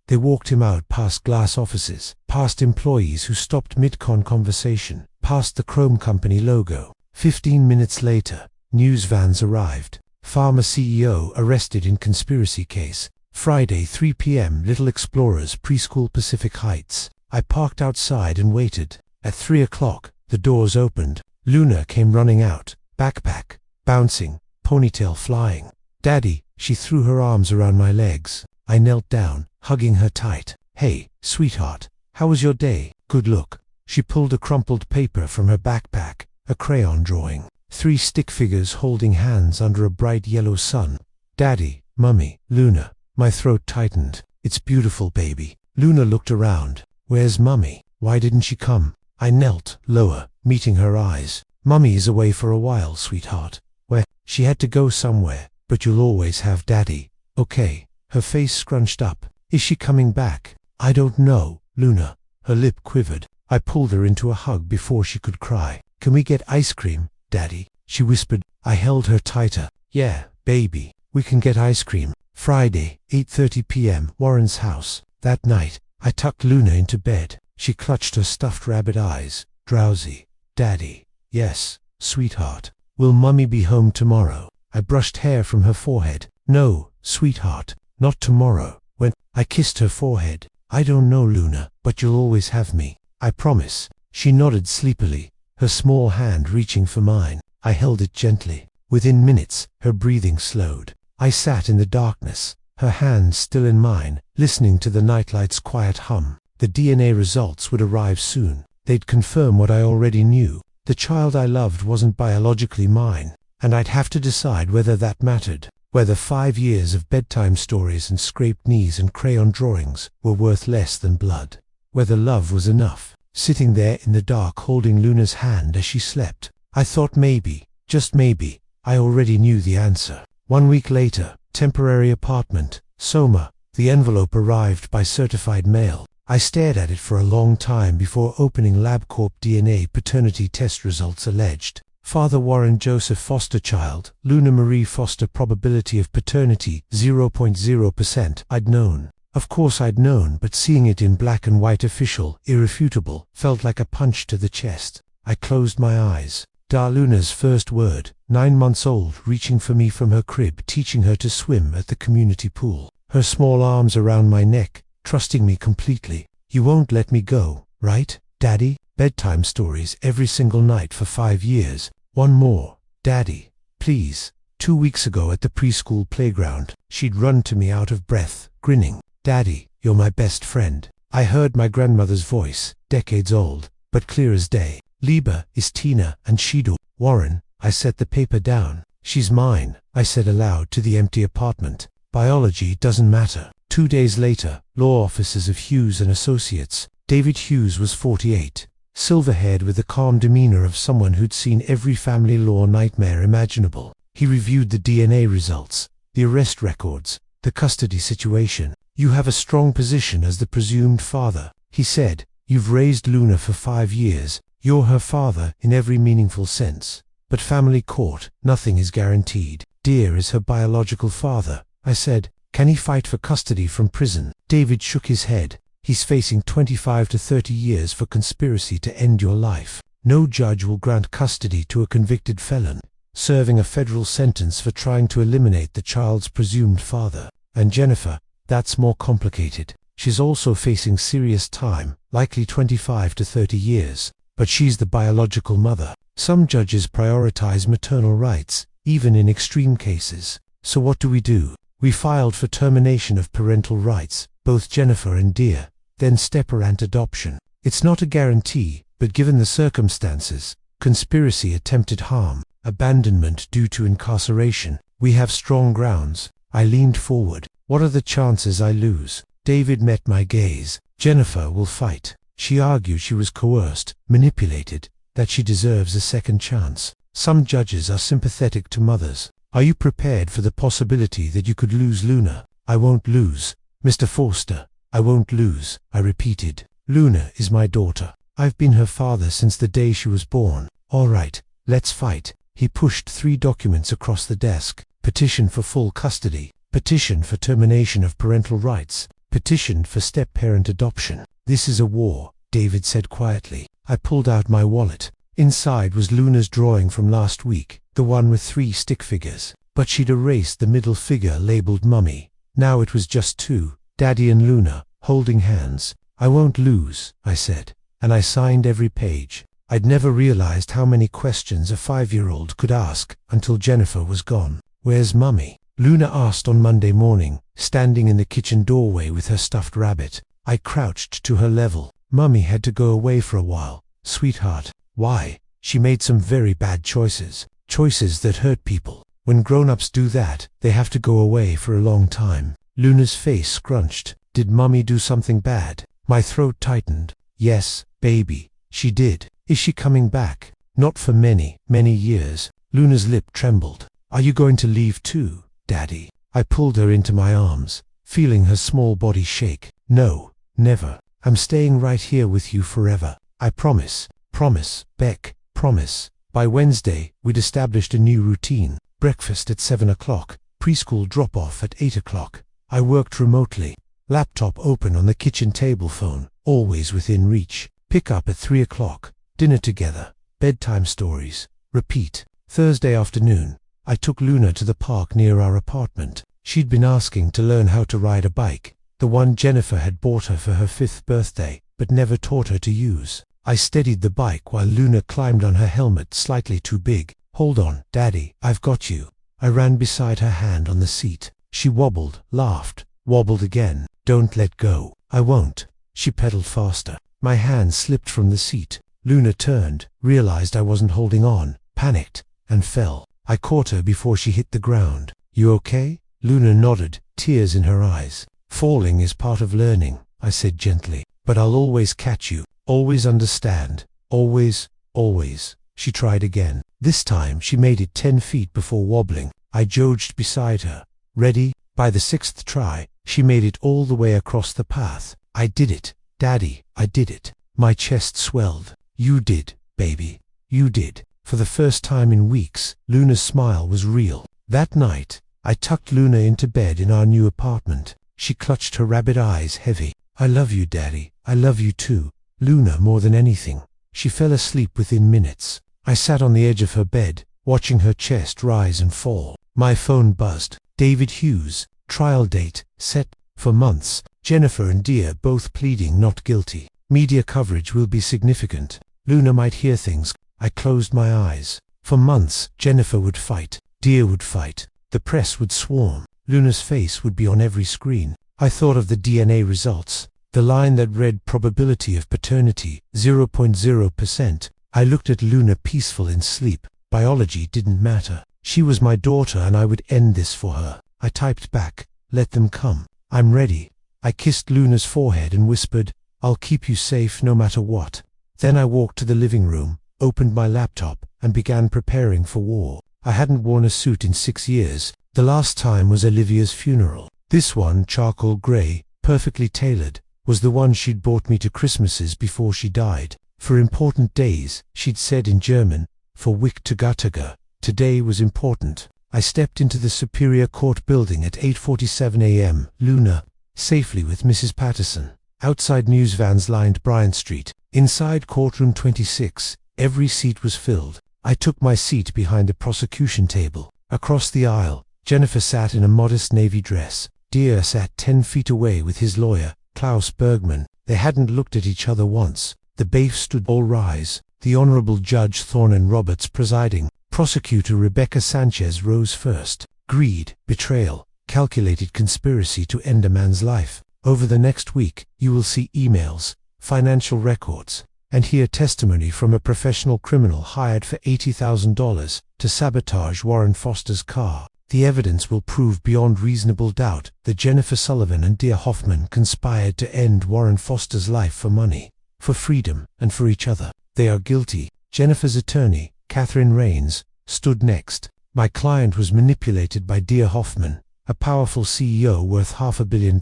They walked him out past glass offices, past employees who stopped mid-con conversation, past the Chrome Company logo. 15 minutes later, news vans arrived. Pharma CEO arrested in conspiracy case. Friday 3 p.m. Little Explorers Preschool Pacific Heights. I parked outside and waited. At 3 o'clock, the doors opened. Luna came running out, backpack bouncing, ponytail flying. "Daddy," she threw her arms around my legs. I knelt down, hugging her tight. "Hey, sweetheart, how was your day?" "Good look." She pulled a crumpled paper from her backpack, a crayon drawing. 3 stick figures holding hands under a bright yellow sun. "Daddy, Mummy, Luna." My throat tightened. "It's beautiful, baby." Luna looked around. "Where's Mummy? Why didn't she come?" I knelt lower, meeting her eyes. "Mummy is away for a while, sweetheart." "Where?" "She had to go somewhere, but you'll always have Daddy." "Okay." Her face scrunched up. "Is she coming back?" "I don't know, Luna." Her lip quivered. I pulled her into a hug before she could cry. "Can we get ice cream, Daddy?" she whispered. I held her tighter. "Yeah, baby, we can get ice cream." Friday, 8:30 p.m. Warren's house. That night, I tucked Luna into bed. She clutched her stuffed rabbit eyes, drowsy. "Daddy." "Yes, sweetheart." "Will Mummy be home tomorrow?" I brushed hair from her forehead. "No, sweetheart, not tomorrow." When I kissed her forehead. "I don't know, Luna, but you'll always have me. I promise." She nodded sleepily, her small hand reaching for mine. I held it gently. Within minutes, her breathing slowed. I sat in the darkness, her hands still in mine, listening to the nightlight's quiet hum. The DNA results would arrive soon. They'd confirm what I already knew. The child I loved wasn't biologically mine, and I'd have to decide whether that mattered, whether 5 years of bedtime stories and scraped knees and crayon drawings were worth less than blood, whether love was enough. Sitting there in the dark holding Luna's hand as she slept, I thought maybe, just maybe, I already knew the answer. 1 week later, temporary apartment, Soma. The envelope arrived by certified mail. I stared at it for a long time before opening LabCorp DNA paternity test results alleged. Father Warren Joseph Foster, child Luna Marie Foster, probability of paternity 0.0%. I'd known. Of course I'd known, but seeing it in black and white, official, irrefutable, felt like a punch to the chest. I closed my eyes. Luna's first word, 9 months old, reaching for me from her crib, teaching her to swim at the community pool. Her small arms around my neck, trusting me completely. "You won't let me go, right, Daddy?" Bedtime stories every single night for 5 years. "One more, Daddy, please." 2 weeks ago at the preschool playground, she'd run to me out of breath, grinning. "Daddy, you're my best friend." I heard my grandmother's voice, decades old, but clear as day. "Lieber ist Tina and Shido." "Warren." I set the paper down. She's mine, I said aloud to the empty apartment. Biology doesn't matter. 2 days later, law offices of Hughes and Associates. David Hughes was 48, silver-haired with the calm demeanor of someone who'd seen every family law nightmare imaginable. He reviewed the DNA results, the arrest records, the custody situation. You have a strong position as the presumed father, he said. You've raised Luna for 5 years. You're her father in every meaningful sense. But family court, nothing is guaranteed. Dear is her biological father, I said. Can he fight for custody from prison? David shook his head. He's facing 25 to 30 years for conspiracy to end your life. No judge will grant custody to a convicted felon, serving a federal sentence for trying to eliminate the child's presumed father. And Jennifer, that's more complicated. She's also facing serious time, likely 25 to 30 years. But she's the biological mother. Some judges prioritize maternal rights, even in extreme cases. So what do? We filed for termination of parental rights, both Jennifer and Dear, then step-parent adoption. It's not a guarantee, but given the circumstances, conspiracy, attempted harm, abandonment due to incarceration, we have strong grounds. I leaned forward. What are the chances I lose? David met my gaze. Jennifer will fight. She argued she was coerced, manipulated, that she deserves a second chance. Some judges are sympathetic to mothers. Are you prepared for the possibility that you could lose Luna? I won't lose, Mr. Forster. I won't lose, I repeated. Luna is my daughter. I've been her father since the day she was born. All right, let's fight. He pushed 3 documents across the desk. Petition for full custody. Petition for termination of parental rights. Petition for step-parent adoption. This is a war, David said quietly. I pulled out my wallet. Inside was Luna's drawing from last week, the one with 3 stick figures. But she'd erased the middle figure labeled Mummy. Now it was just 2, Daddy and Luna, holding hands. I won't lose, I said, and I signed every page. I'd never realized how many questions a 5-year-old could ask until Jennifer was gone. Where's Mummy? Luna asked on Monday morning, standing in the kitchen doorway with her stuffed rabbit. I crouched to her level. Mummy had to go away for a while. Sweetheart. Why? She made some very bad choices. Choices that hurt people. When grown-ups do that, they have to go away for a long time. Luna's face scrunched. Did Mummy do something bad? My throat tightened. Yes, baby, she did. Is she coming back? Not for many, many years. Luna's lip trembled. Are you going to leave too, Daddy? I pulled her into my arms, feeling her small body shake. No, never. I'm staying right here with you forever. I promise. Promise, Beck, promise. By Wednesday, we'd established a new routine. Breakfast at 7 o'clock, preschool drop-off at 8 o'clock. I worked remotely. Laptop open on the kitchen table, phone, always within reach. Pick up at 3 o'clock. Dinner together. Bedtime stories. Repeat. Thursday afternoon, I took Luna to the park near our apartment. She'd been asking to learn how to ride a bike, the one Jennifer had bought her for her 5th birthday, but never taught her to use. I steadied the bike while Luna climbed on her helmet slightly too big. Hold on, Daddy, I've got you. I ran beside her, hand on the seat. She wobbled, laughed, wobbled again. Don't let go. I won't. She pedaled faster. My hand slipped from the seat. Luna turned, realized I wasn't holding on, panicked, and fell. I caught her before she hit the ground. You okay? Luna nodded, tears in her eyes. Falling is part of learning, I said gently. But I'll always catch you. Always understand. Always, always. She tried again. This time she made it 10 feet before wobbling. I jogged beside her. Ready? By the 6th try, she made it all the way across the path. I did it. Daddy, I did it. My chest swelled. You did, baby. You did. For the first time in weeks, Luna's smile was real. That night, I tucked Luna into bed in our new apartment. She clutched her rabbit eyes heavy. I love you, Daddy. I love you too. Luna more than anything. She fell asleep within minutes. I sat on the edge of her bed, watching her chest rise and fall. My phone buzzed. David Hughes, trial date, set, for months. Jennifer and Dear both pleading not guilty. Media coverage will be significant. Luna might hear things. I closed my eyes. For months, Jennifer would fight. Dear would fight. The press would swarm. Luna's face would be on every screen. I thought of the DNA results. The line that read probability of paternity, 0.0%. I looked at Luna, peaceful in sleep. Biology didn't matter. She was my daughter and I would end this for her. I typed back, "Let them come. I'm ready." I kissed Luna's forehead and whispered, "I'll keep you safe no matter what." Then I walked to the living room, opened my laptop, and began preparing for war. I hadn't worn a suit in 6 years. The last time was Olivia's funeral. This one, charcoal grey, perfectly tailored, was the one she'd bought me to Christmases before she died. For important days, she'd said in German, for wichtige, today was important. I stepped into the Superior Court building at 8:47 a.m. Luna, safely with Mrs. Patterson. Outside news vans lined Bryant Street. Inside courtroom 26, every seat was filled. I took my seat behind the prosecution table. Across the aisle, Jennifer sat in a modest navy dress. Dear sat 10 feet away with his lawyer, Klaus Bergman. They hadn't looked at each other once. The bailiff stood. All rise. The Honorable Judge Thornton Roberts presiding. Prosecutor Rebecca Sanchez rose first. Greed, betrayal, calculated conspiracy to end a man's life. Over the next week, you will see emails, financial records, and hear testimony from a professional criminal hired for $80,000 to sabotage Warren Foster's car. The evidence will prove beyond reasonable doubt that Jennifer Sullivan and Dear Hoffman conspired to end Warren Foster's life for money, for freedom, and for each other. They are guilty. Jennifer's attorney, Catherine Rains, stood next. My client was manipulated by Dear Hoffman, a powerful CEO worth $500 million.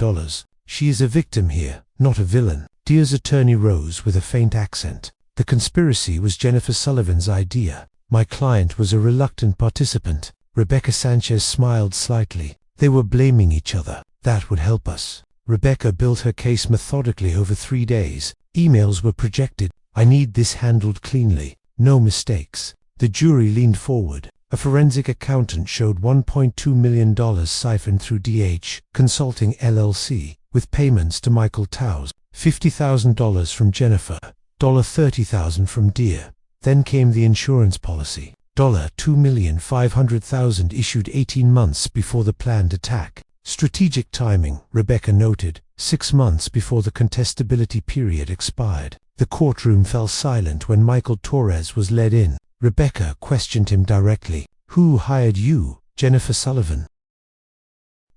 She is a victim here, not a villain. Dear's attorney rose with a faint accent. The conspiracy was Jennifer Sullivan's idea. My client was a reluctant participant. Rebecca Sanchez smiled slightly. They were blaming each other. That would help us. Rebecca built her case methodically over 3 days. Emails were projected. I need this handled cleanly. No mistakes. The jury leaned forward. A forensic accountant showed $1.2 million siphoned through DH Consulting LLC, with payments to Michael Towse, $50,000 from Jennifer, $30,000 from Dear. Then came the insurance policy. $2,500,000 issued 18 months before the planned attack. Strategic timing, Rebecca noted, 6 months before the contestability period expired. The courtroom fell silent when Michael Torres was led in. Rebecca questioned him directly. Who hired you, Jennifer Sullivan?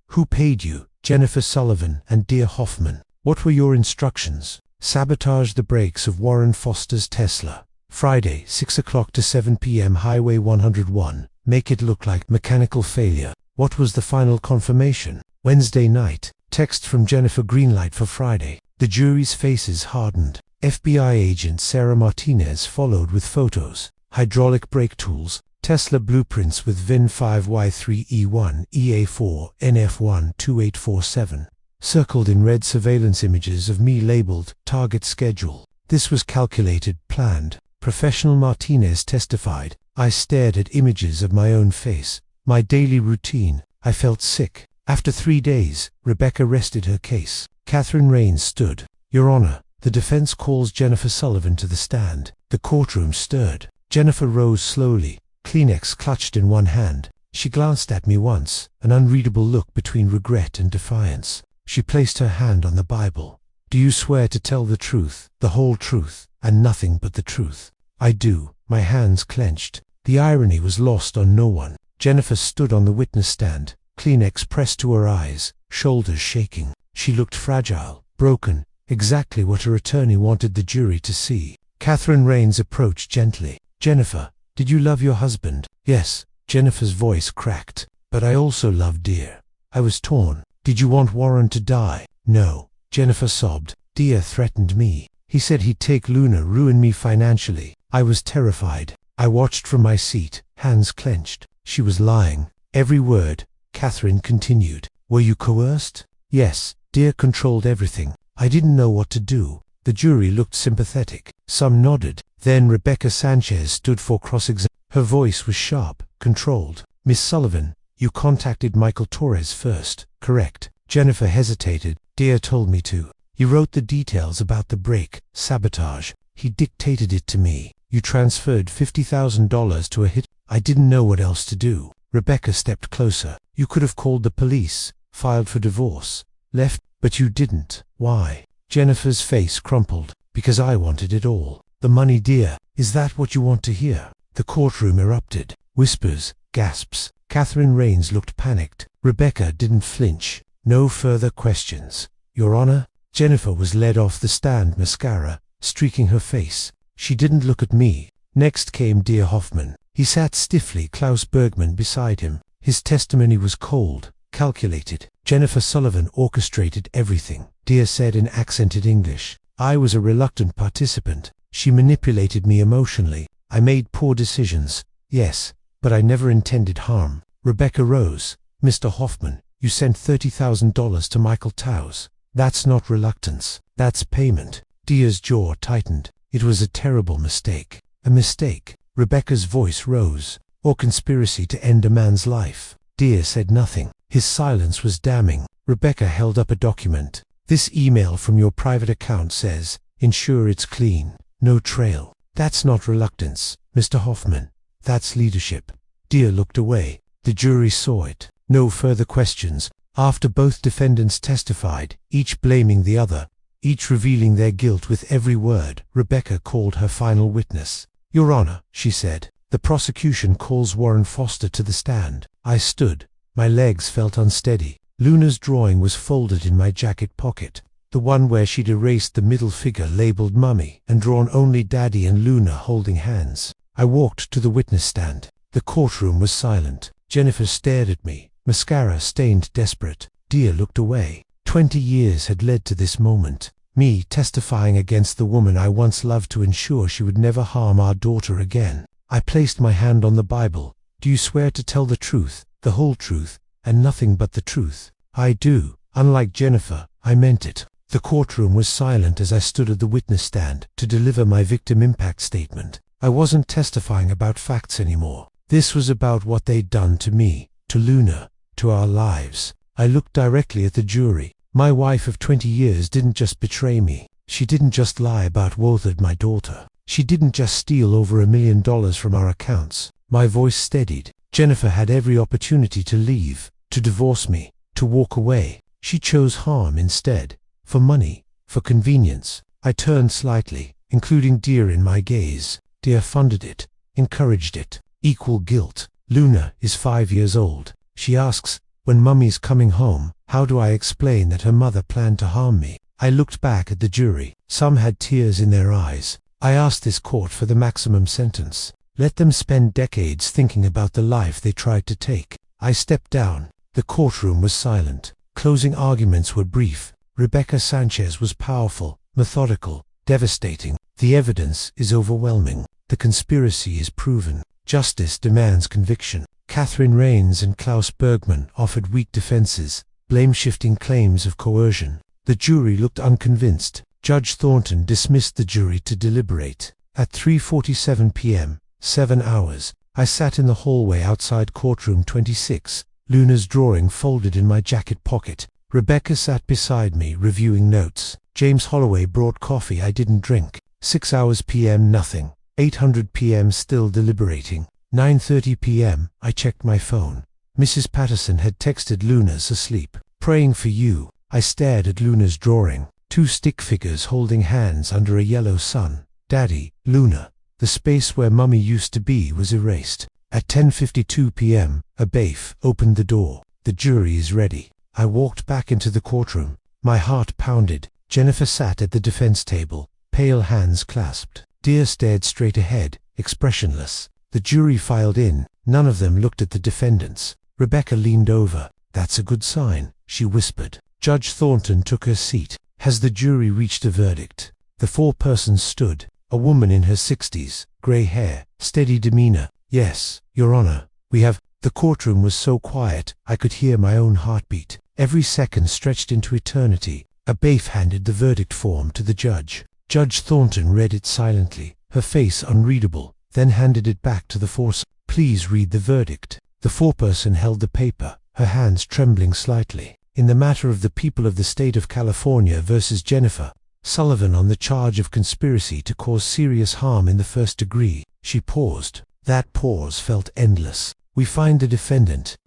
Who paid you, Jennifer Sullivan and Dear Hoffman? What were your instructions? Sabotage the brakes of Warren Foster's Tesla. Friday, 6 o'clock to 7 p.m. Highway 101. Make it look like mechanical failure. What was the final confirmation? Wednesday night. Text from Jennifer greenlight for Friday. The jury's faces hardened. FBI agent Sarah Martinez followed with photos. Hydraulic brake tools. Tesla blueprints with VIN 5Y3E1 EA4 NF1 2847. Circled in red surveillance images of me labeled target schedule. This was calculated, planned. Professional Martinez testified. I stared at images of my own face. My daily routine. I felt sick. After 3 days, Rebecca rested her case. Catherine Rains stood. Your Honor, the defense calls Jennifer Sullivan to the stand. The courtroom stirred. Jennifer rose slowly, Kleenex clutched in one hand. She glanced at me once, an unreadable look between regret and defiance. She placed her hand on the Bible. Do you swear to tell the truth, the whole truth, and nothing but the truth? I do. My hands clenched. The irony was lost on no one. Jennifer stood on the witness stand, Kleenex pressed to her eyes, shoulders shaking. She looked fragile, broken, exactly what her attorney wanted the jury to see. Catherine Rains approached gently. Jennifer, did you love your husband? Yes. Jennifer's voice cracked. But I also loved Dear. I was torn. Did you want Warren to die? No. Jennifer sobbed. Dear threatened me. He said he'd take Luna, ruin me financially. I was terrified. I watched from my seat, hands clenched. She was lying. Every word. Catherine continued. Were you coerced? Yes. Dear controlled everything. I didn't know what to do. The jury looked sympathetic. Some nodded. Then Rebecca Sanchez stood for cross-examination. Her voice was sharp, controlled. Miss Sullivan, you contacted Michael Torres first, correct? Jennifer hesitated. Dear told me to. He wrote the details about the break, sabotage. He dictated it to me. You transferred $50,000 to a hit. I didn't know what else to do. Rebecca stepped closer. You could have called the police, filed for divorce, left, but you didn't. Why? Jennifer's face crumpled. Because I wanted it all. The money, Dear. Is that what you want to hear? The courtroom erupted. Whispers, Gasps. Catherine Rains looked panicked. Rebecca didn't flinch. No further questions, Your Honor. Jennifer was led off the stand, mascara streaking her face. She didn't look at me. Next came Dear Hoffman. He sat stiffly, Klaus Bergman beside him. His testimony was cold, calculated. Jennifer Sullivan orchestrated everything, Dear said in accented English. I was a reluctant participant. She manipulated me emotionally. I made poor decisions, yes, but I never intended harm. Rebecca rose. Mr. Hoffman, you sent $30,000 to Michael Taus. That's not reluctance, that's payment. Dear's jaw tightened. It was a terrible mistake. A mistake. Rebecca's voice rose. Or conspiracy to end a man's life. Dear said nothing. His silence was damning. Rebecca held up a document. This email from your private account says, ensure it's clean, no trail. That's not reluctance, Mr. Hoffman. That's leadership. Dear looked away. The jury saw it. No further questions. After both defendants testified, each blaming the other, each revealing their guilt with every word, Rebecca called her final witness. Your Honor, she said, the prosecution calls Warren Foster to the stand. I stood. My legs felt unsteady. Luna's drawing was folded in my jacket pocket, the one where she'd erased the middle figure labeled Mummy and drawn only Daddy and Luna holding hands. I walked to the witness stand. The courtroom was silent. Jennifer stared at me, mascara stained desperate. Dear looked away. 20 years had led to this moment. Me testifying against the woman I once loved to ensure she would never harm our daughter again. I placed my hand on the Bible. Do you swear to tell the truth, the whole truth, and nothing but the truth? I do. Unlike Jennifer, I meant it. The courtroom was silent as I stood at the witness stand to deliver my victim impact statement. I wasn't testifying about facts anymore. This was about what they'd done to me, to Luna, to our lives. I looked directly at the jury. My wife of 20 years didn't just betray me. She didn't just lie about Wothard, my daughter. She didn't just steal over $1 million from our accounts. My voice steadied. Jennifer had every opportunity to leave, to divorce me, to walk away. She chose harm instead. For money, for convenience. I turned slightly, including Dear in my gaze. Dear funded it, encouraged it. Equal guilt. Luna is 5 years old. She asks, when Mummy's coming home, how do I explain that her mother planned to harm me? I looked back at the jury. Some had tears in their eyes. I asked this court for the maximum sentence. Let them spend decades thinking about the life they tried to take. I stepped down. The courtroom was silent. Closing arguments were brief. Rebecca Sanchez was powerful, methodical, devastating. The evidence is overwhelming. The conspiracy is proven. Justice demands conviction. Catherine Rains and Klaus Bergman offered weak defenses, blame-shifting claims of coercion. The jury looked unconvinced. Judge Thornton dismissed the jury to deliberate. At 3:47 p.m., 7 hours, I sat in the hallway outside courtroom 26, Luna's drawing folded in my jacket pocket. Rebecca sat beside me, reviewing notes. James Holloway brought coffee I didn't drink. 6 hours p.m. nothing. 8:00 p.m. still deliberating. 9:30 p.m. I checked my phone. Mrs. Patterson had texted Luna's asleep. Praying for you. I stared at Luna's drawing. 2 stick figures holding hands under a yellow sun. Daddy, Luna. The space where Mummy used to be was erased. At 10:52 p.m., a bailiff opened the door. The jury is ready. I walked back into the courtroom. My heart pounded. Jennifer sat at the defense table, pale hands clasped. Dear stared straight ahead, expressionless. The jury filed in. None of them looked at the defendants. Rebecca leaned over. That's a good sign, she whispered. Judge Thornton took her seat. Has the jury reached a verdict? The 4 persons stood. A woman in her 60s, grey hair, steady demeanor. Yes, Your Honor, we have. The courtroom was so quiet, I could hear my own heartbeat. Every second stretched into eternity. A bailiff handed the verdict form to the judge. Judge Thornton read it silently, her face unreadable, then handed it back to the 4. Please read the verdict. The 4-person held the paper, her hands trembling slightly. In the matter of the people of the state of California versus Jennifer Sullivan on the charge of conspiracy to cause serious harm in the 1st degree, she paused. That pause felt endless. We find the defendant,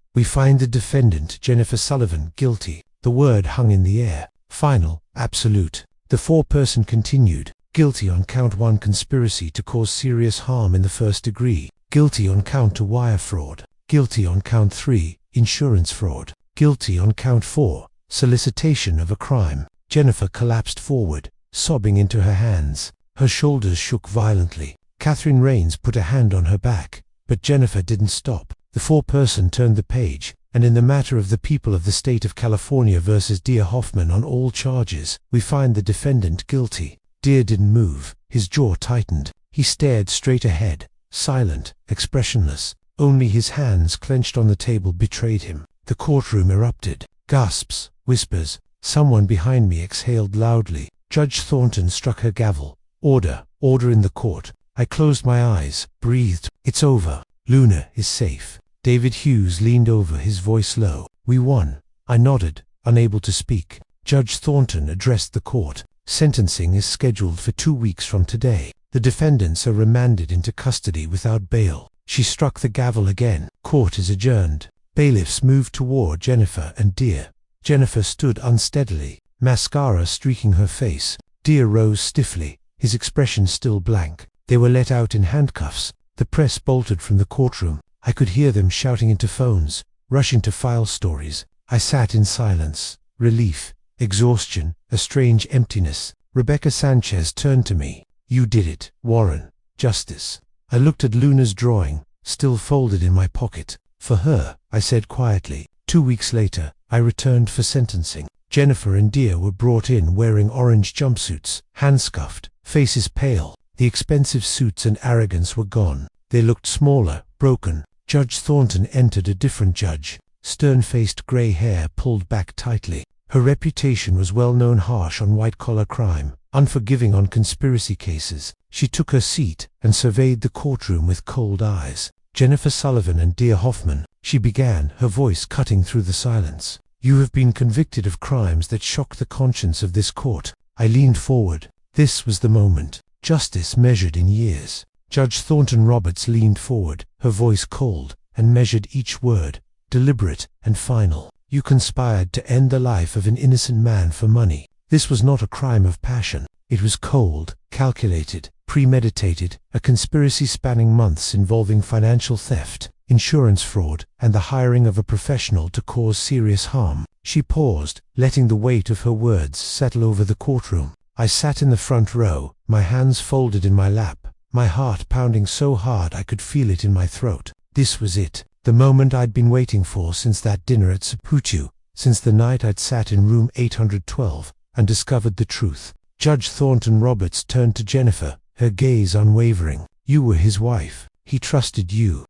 Jennifer Sullivan, guilty. The word hung in the air. Final, absolute. The 4-person continued. Guilty on count 1 conspiracy to cause serious harm in the 1st degree. Guilty on count 2 wire fraud. Guilty on count 3, insurance fraud. Guilty on count 4, solicitation of a crime. Jennifer collapsed forward, sobbing into her hands. Her shoulders shook violently. Catherine Rains put a hand on her back, but Jennifer didn't stop. The foreperson turned the page, and in the matter of the people of the state of California versus Dear Hoffman on all charges, we find the defendant guilty. Dear didn't move. His jaw tightened. He stared straight ahead, silent, expressionless. Only his hands clenched on the table betrayed him. The courtroom erupted. Gasps, whispers. Someone behind me exhaled loudly. Judge Thornton struck her gavel. Order, order in the court. I closed my eyes, breathed. It's over. Luna is safe. David Hughes leaned over, his voice low. We won. I nodded, unable to speak. Judge Thornton addressed the court. Sentencing is scheduled for 2 weeks from today. The defendants are remanded into custody without bail. She struck the gavel again. Court is adjourned. Bailiffs moved toward Jennifer and Dear. Jennifer stood unsteadily, mascara streaking her face. Dear rose stiffly, his expression still blank. They were let out in handcuffs. The press bolted from the courtroom. I could hear them shouting into phones, rushing to file stories. I sat in silence. Relief, exhaustion, a strange emptiness. Rebecca Sanchez turned to me. You did it, Warren. Justice. I looked at Luna's drawing, still folded in my pocket. For her, I said quietly. 2 weeks later, I returned for sentencing. Jennifer and Dear were brought in wearing orange jumpsuits, handscuffed, faces pale. The expensive suits and arrogance were gone. They looked smaller, broken. Judge Thornton entered, a different judge. Stern-faced gray hair pulled back tightly. Her reputation was well-known, harsh on white-collar crime, unforgiving on conspiracy cases. She took her seat and surveyed the courtroom with cold eyes. Jennifer Sullivan and Dear Hoffman, she began, her voice cutting through the silence. You have been convicted of crimes that shock the conscience of this court. I leaned forward. This was the moment. Justice measured in years. Judge Thornton Roberts leaned forward, her voice cold, and measured each word, deliberate and final. You conspired to end the life of an innocent man for money. This was not a crime of passion. It was cold, calculated, premeditated, a conspiracy spanning months involving financial theft, insurance fraud, and the hiring of a professional to cause serious harm. She paused, letting the weight of her words settle over the courtroom. I sat in the front row, my hands folded in my lap, my heart pounding so hard I could feel it in my throat. This was it, the moment I'd been waiting for since that dinner at Saputu, since the night I'd sat in room 812 and discovered the truth. Judge Thornton Roberts turned to Jennifer, her gaze unwavering. You were his wife. He trusted you.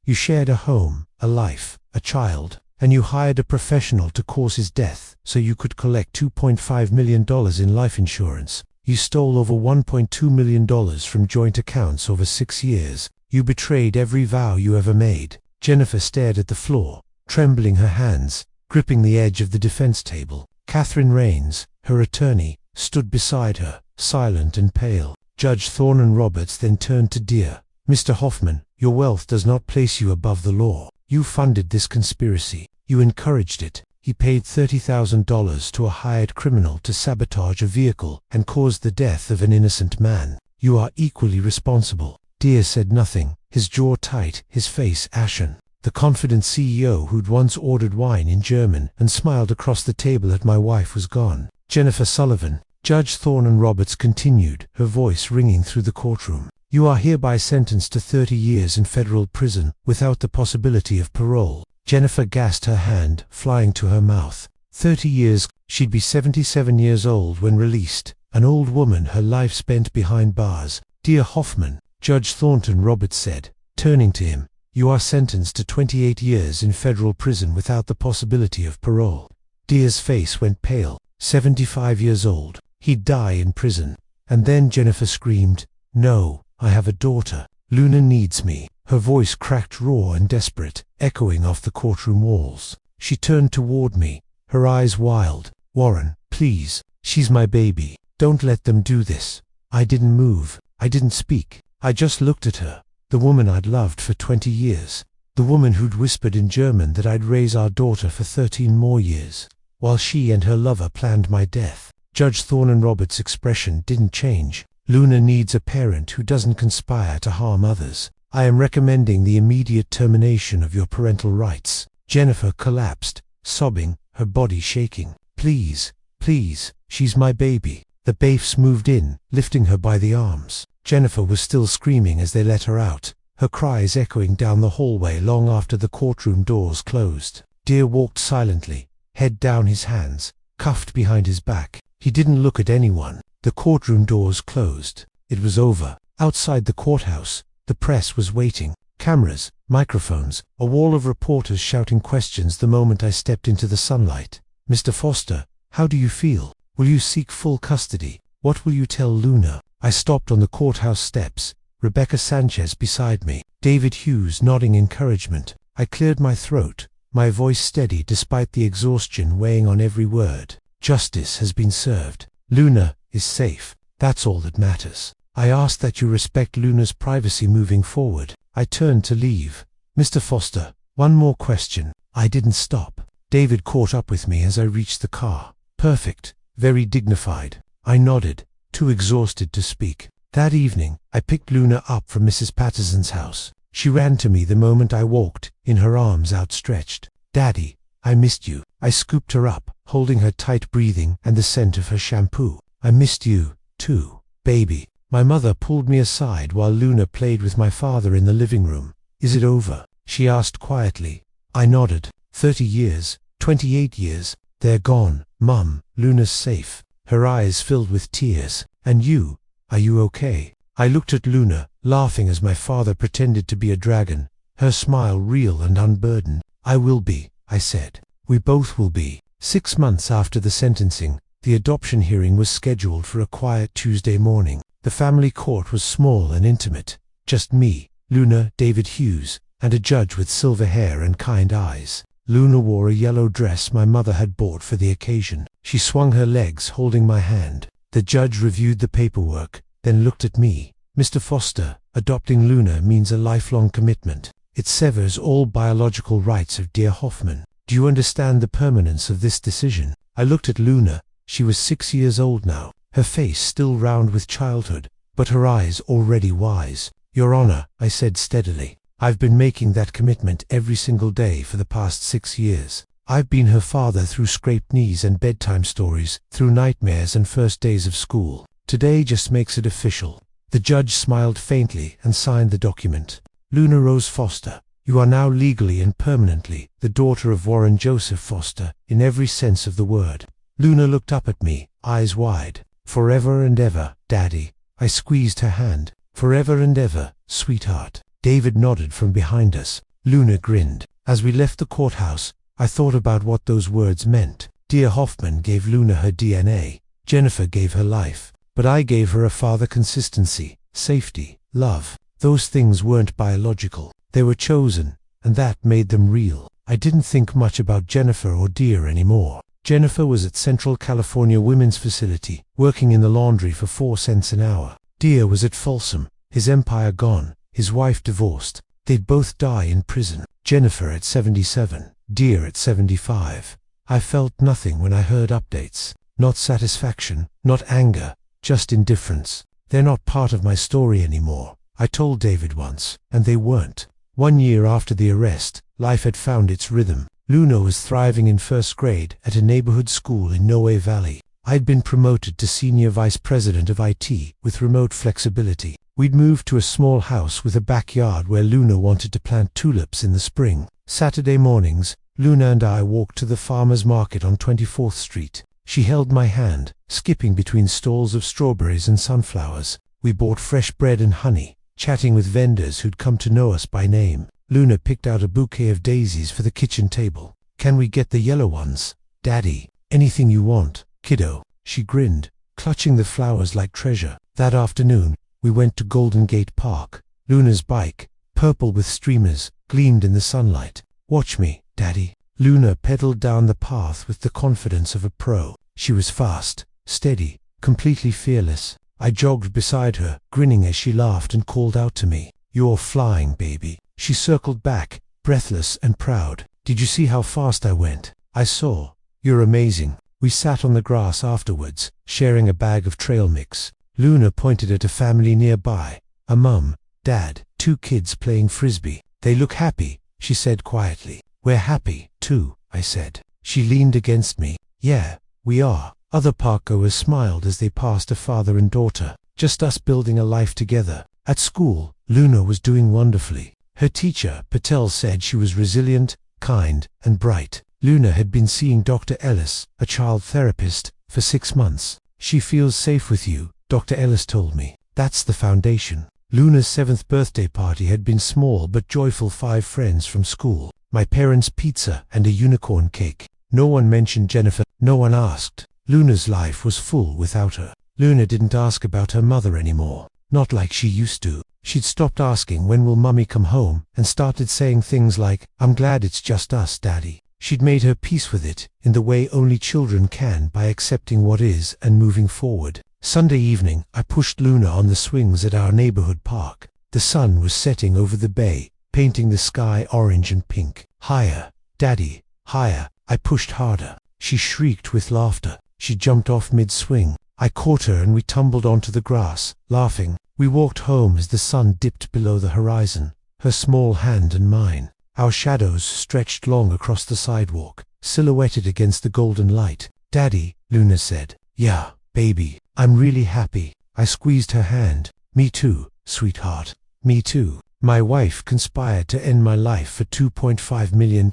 You shared a home, a life, a child, and you hired a professional to cause his death so you could collect $2.5 million in life insurance. You stole over $1.2 million from joint accounts over 6 years. You betrayed every vow you ever made. Jennifer stared at the floor, trembling her hands, gripping the edge of the defense table. Catherine Rains, her attorney, stood beside her, silent and pale. Judge Thornton Roberts then turned to Dear. Mr. Hoffman, your wealth does not place you above the law. You funded this conspiracy. You encouraged it. He paid $30,000 to a hired criminal to sabotage a vehicle and cause the death of an innocent man. You are equally responsible. Dear said nothing, his jaw tight, his face ashen. The confident CEO who'd once ordered wine in German and smiled across the table at my wife was gone. Jennifer Sullivan. Judge Thornton Roberts continued, her voice ringing through the courtroom. You are hereby sentenced to 30 years in federal prison without the possibility of parole. Jennifer gasped, her hand flying to her mouth. 30 years. She'd be 77 years old when released, an old woman, her life spent behind bars. Dear Hoffman, Judge Thornton Roberts said, turning to him, you are sentenced to 28 years in federal prison without the possibility of parole. Dear's face went pale. 75 years old. He'd die in prison. And then Jennifer screamed, no, I have a daughter. Luna needs me. Her voice cracked raw and desperate, echoing off the courtroom walls. She turned toward me, her eyes wild. Warren, please, she's my baby. Don't let them do this. I didn't move. I didn't speak. I just looked at her. The woman I'd loved for 20 years. The woman who'd whispered in German that I'd raise our daughter for 13 more years, while she and her lover planned my death. Judge Thornton Roberts' expression didn't change. Luna needs a parent who doesn't conspire to harm others. I am recommending the immediate termination of your parental rights." Jennifer collapsed, sobbing, her body shaking. "Please, please, she's my baby." The bailiffs moved in, lifting her by the arms. Jennifer was still screaming as they let her out, her cries echoing down the hallway long after the courtroom doors closed. Dear walked silently, head down, his hands cuffed behind his back. He didn't look at anyone. The courtroom doors closed. It was over. Outside the courthouse, the press was waiting. Cameras, microphones, a wall of reporters shouting questions the moment I stepped into the sunlight. "Mr. Foster, how do you feel? Will you seek full custody? What will you tell Luna?" I stopped on the courthouse steps, Rebecca Sanchez beside me, David Hughes nodding encouragement. I cleared my throat, my voice steady despite the exhaustion weighing on every word. "Justice has been served. Luna is safe. That's all that matters. I ask that you respect Luna's privacy moving forward." I turned to leave. "Mr. Foster, one more question." I didn't stop. David caught up with me as I reached the car. "Perfect, very dignified." I nodded, too exhausted to speak. That evening, I picked Luna up from Mrs. Patterson's house. She ran to me the moment I walked, in her arms outstretched. "Daddy, I missed you." I scooped her up, holding her tight breathing and the scent of her shampoo. "I missed you, too, baby." My mother pulled me aside while Luna played with my father in the living room. "Is it over?" she asked quietly. I nodded. 30 years, 28 years, they're gone, Mum. Luna's safe. Her eyes filled with tears. "And you, are you okay?" I looked at Luna, laughing as my father pretended to be a dragon, her smile real and unburdened. "I will be," I said. "We both will be." 6 months after the sentencing, the adoption hearing was scheduled for a quiet Tuesday morning. The family court was small and intimate. Just me, Luna, David Hughes, and a judge with silver hair and kind eyes. Luna wore a yellow dress my mother had bought for the occasion. She swung her legs, holding my hand. The judge reviewed the paperwork, then looked at me. "Mr. Foster, adopting Luna means a lifelong commitment. It severs all biological rights of dear Hoffman. Do you understand the permanence of this decision?" I looked at Luna. She was 6 years old now, her face still round with childhood, but her eyes already wise. "Your Honor," I said steadily, "I've been making that commitment every single day for the past 6 years. I've been her father through scraped knees and bedtime stories, through nightmares and first days of school. Today just makes it official." The judge smiled faintly and signed the document. "Luna Rose Foster, you are now legally and permanently the daughter of Warren Joseph Foster, in every sense of the word." Luna looked up at me, eyes wide. "Forever and ever, Daddy." I squeezed her hand. "Forever and ever, sweetheart." David nodded from behind us. Luna grinned. As we left the courthouse, I thought about what those words meant. Dear Hoffman gave Luna her DNA. Jennifer gave her life. But I gave her a father: consistency, safety, love. Those things weren't biological. They were chosen, and that made them real. I didn't think much about Jennifer or Dear anymore. Jennifer was at Central California Women's Facility, working in the laundry for 4 cents an hour. Dear was at Folsom, his empire gone, his wife divorced. They'd both die in prison. Jennifer at 77, Dear at 75. I felt nothing when I heard updates. Not satisfaction, not anger, just indifference. They're not part of my story anymore, I told David once, and they weren't. 1 year after the arrest, life had found its rhythm. Luna was thriving in first grade at a neighborhood school in Noe Valley. I'd been promoted to senior vice president of IT with remote flexibility. We'd moved to a small house with a backyard where Luna wanted to plant tulips in the spring. Saturday mornings, Luna and I walked to the farmer's market on 24th Street. She held my hand, skipping between stalls of strawberries and sunflowers. We bought fresh bread and honey, chatting with vendors who'd come to know us by name. Luna picked out a bouquet of daisies for the kitchen table. "Can we get the yellow ones, Daddy?" "Anything you want, kiddo." She grinned, clutching the flowers like treasure. That afternoon, we went to Golden Gate Park. Luna's bike, purple with streamers, gleamed in the sunlight. "Watch me, Daddy." Luna pedaled down the path with the confidence of a pro. She was fast, steady, completely fearless. I jogged beside her, grinning as she laughed and called out to me, "You're flying, baby." She circled back, breathless and proud. "Did you see how fast I went?" "I saw. You're amazing." We sat on the grass afterwards, sharing a bag of trail mix. Luna pointed at a family nearby, a mum, Dad, 2 kids playing frisbee. They look happy, she said quietly. We're happy, too, I said. She leaned against me. Yeah, we are. Other parkgoers smiled as they passed a father and daughter. Just us building a life together. At school, Luna was doing wonderfully. Her teacher, Patel, said she was resilient, kind, and bright. Luna had been seeing Dr. Ellis, a child therapist, for 6 months. She feels safe with you, Dr. Ellis told me. That's the foundation. Luna's 7th birthday party had been small but joyful. 5 friends from school, my parents' pizza, and a unicorn cake. No one mentioned Jennifer. No one asked. Luna's life was full without her. Luna didn't ask about her mother anymore. Not like she used to. She'd stopped asking when will Mummy come home and started saying things like, I'm glad it's just us, Daddy. She'd made her peace with it, in the way only children can, by accepting what is and moving forward. Sunday evening, I pushed Luna on the swings at our neighborhood park. The sun was setting over the bay, painting the sky orange and pink. Higher, Daddy, higher. I pushed harder. She shrieked with laughter. She jumped off mid-swing. I caught her and we tumbled onto the grass, laughing. We walked home as the sun dipped below the horizon, her small hand and mine. Our shadows stretched long across the sidewalk, silhouetted against the golden light. Daddy, Luna said. Yeah, baby, I'm really happy. I squeezed her hand. Me too, sweetheart. Me too. My wife conspired to end my life for $2.5 million.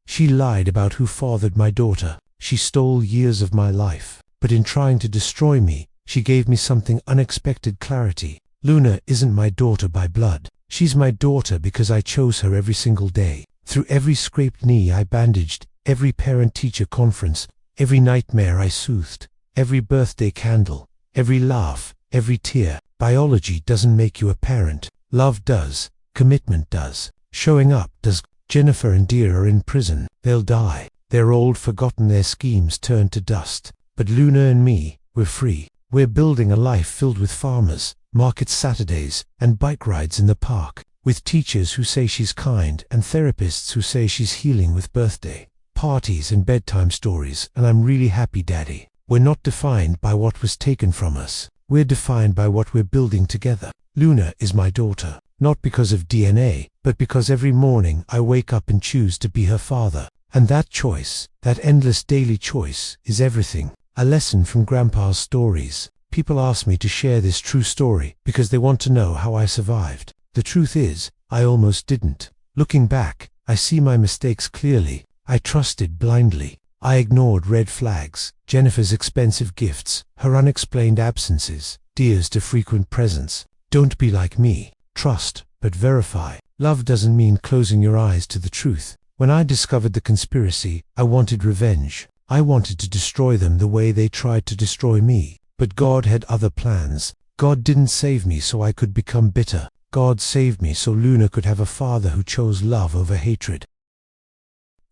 She lied about who fathered my daughter. She stole years of my life. But in trying to destroy me, she gave me something unexpected: clarity. Luna isn't my daughter by blood. She's my daughter because I chose her every single day. Through every scraped knee I bandaged, every parent-teacher conference, every nightmare I soothed, every birthday candle, every laugh, every tear. Biology doesn't make you a parent. Love does. Commitment does. Showing up does. Jennifer and Deer are in prison. They'll die. They're old, forgotten, their schemes turned to dust. But Luna and me, we're free. We're building a life filled with farmers, market Saturdays, and bike rides in the park, with teachers who say she's kind and therapists who say she's healing, with birthday parties and bedtime stories. And I'm really happy, Daddy. We're not defined by what was taken from us. We're defined by what we're building together. Luna is my daughter, not because of DNA, but because every morning I wake up and choose to be her father. And that choice, that endless daily choice, is everything. A lesson from Grandpa's stories. People ask me to share this true story because they want to know how I survived. The truth is, I almost didn't. Looking back, I see my mistakes clearly. I trusted blindly. I ignored red flags, Jennifer's expensive gifts, her unexplained absences, Deer's too frequent presence. Don't be like me. Trust, but verify. Love doesn't mean closing your eyes to the truth. When I discovered the conspiracy, I wanted revenge. I wanted to destroy them the way they tried to destroy me. But God had other plans. God didn't save me so I could become bitter. God saved me so Luna could have a father who chose love over hatred.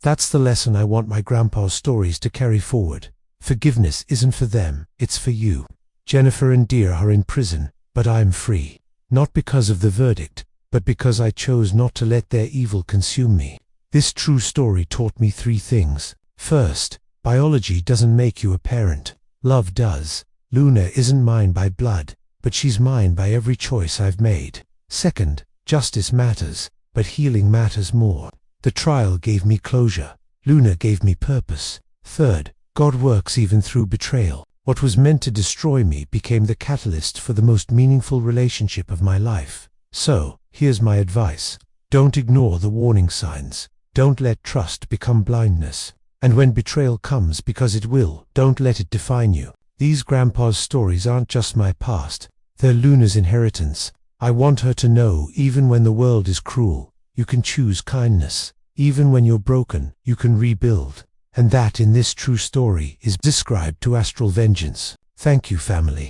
That's the lesson I want my grandpa's stories to carry forward. Forgiveness isn't for them, it's for you. Jennifer and Deer are in prison, but I'm free. Not because of the verdict, but because I chose not to let their evil consume me. This true story taught me 3 things. First, biology doesn't make you a parent. Love does. Luna isn't mine by blood, but she's mine by every choice I've made. Second, justice matters, but healing matters more. The trial gave me closure. Luna gave me purpose. Third, God works even through betrayal. What was meant to destroy me became the catalyst for the most meaningful relationship of my life. So, here's my advice. Don't ignore the warning signs. Don't let trust become blindness. And when betrayal comes, because it will, don't let it define you. These grandpa's stories aren't just my past. They're Luna's inheritance. I want her to know, even when the world is cruel, you can choose kindness. Even when you're broken, you can rebuild. And that, in this true story, is described to astral vengeance. Thank you, family.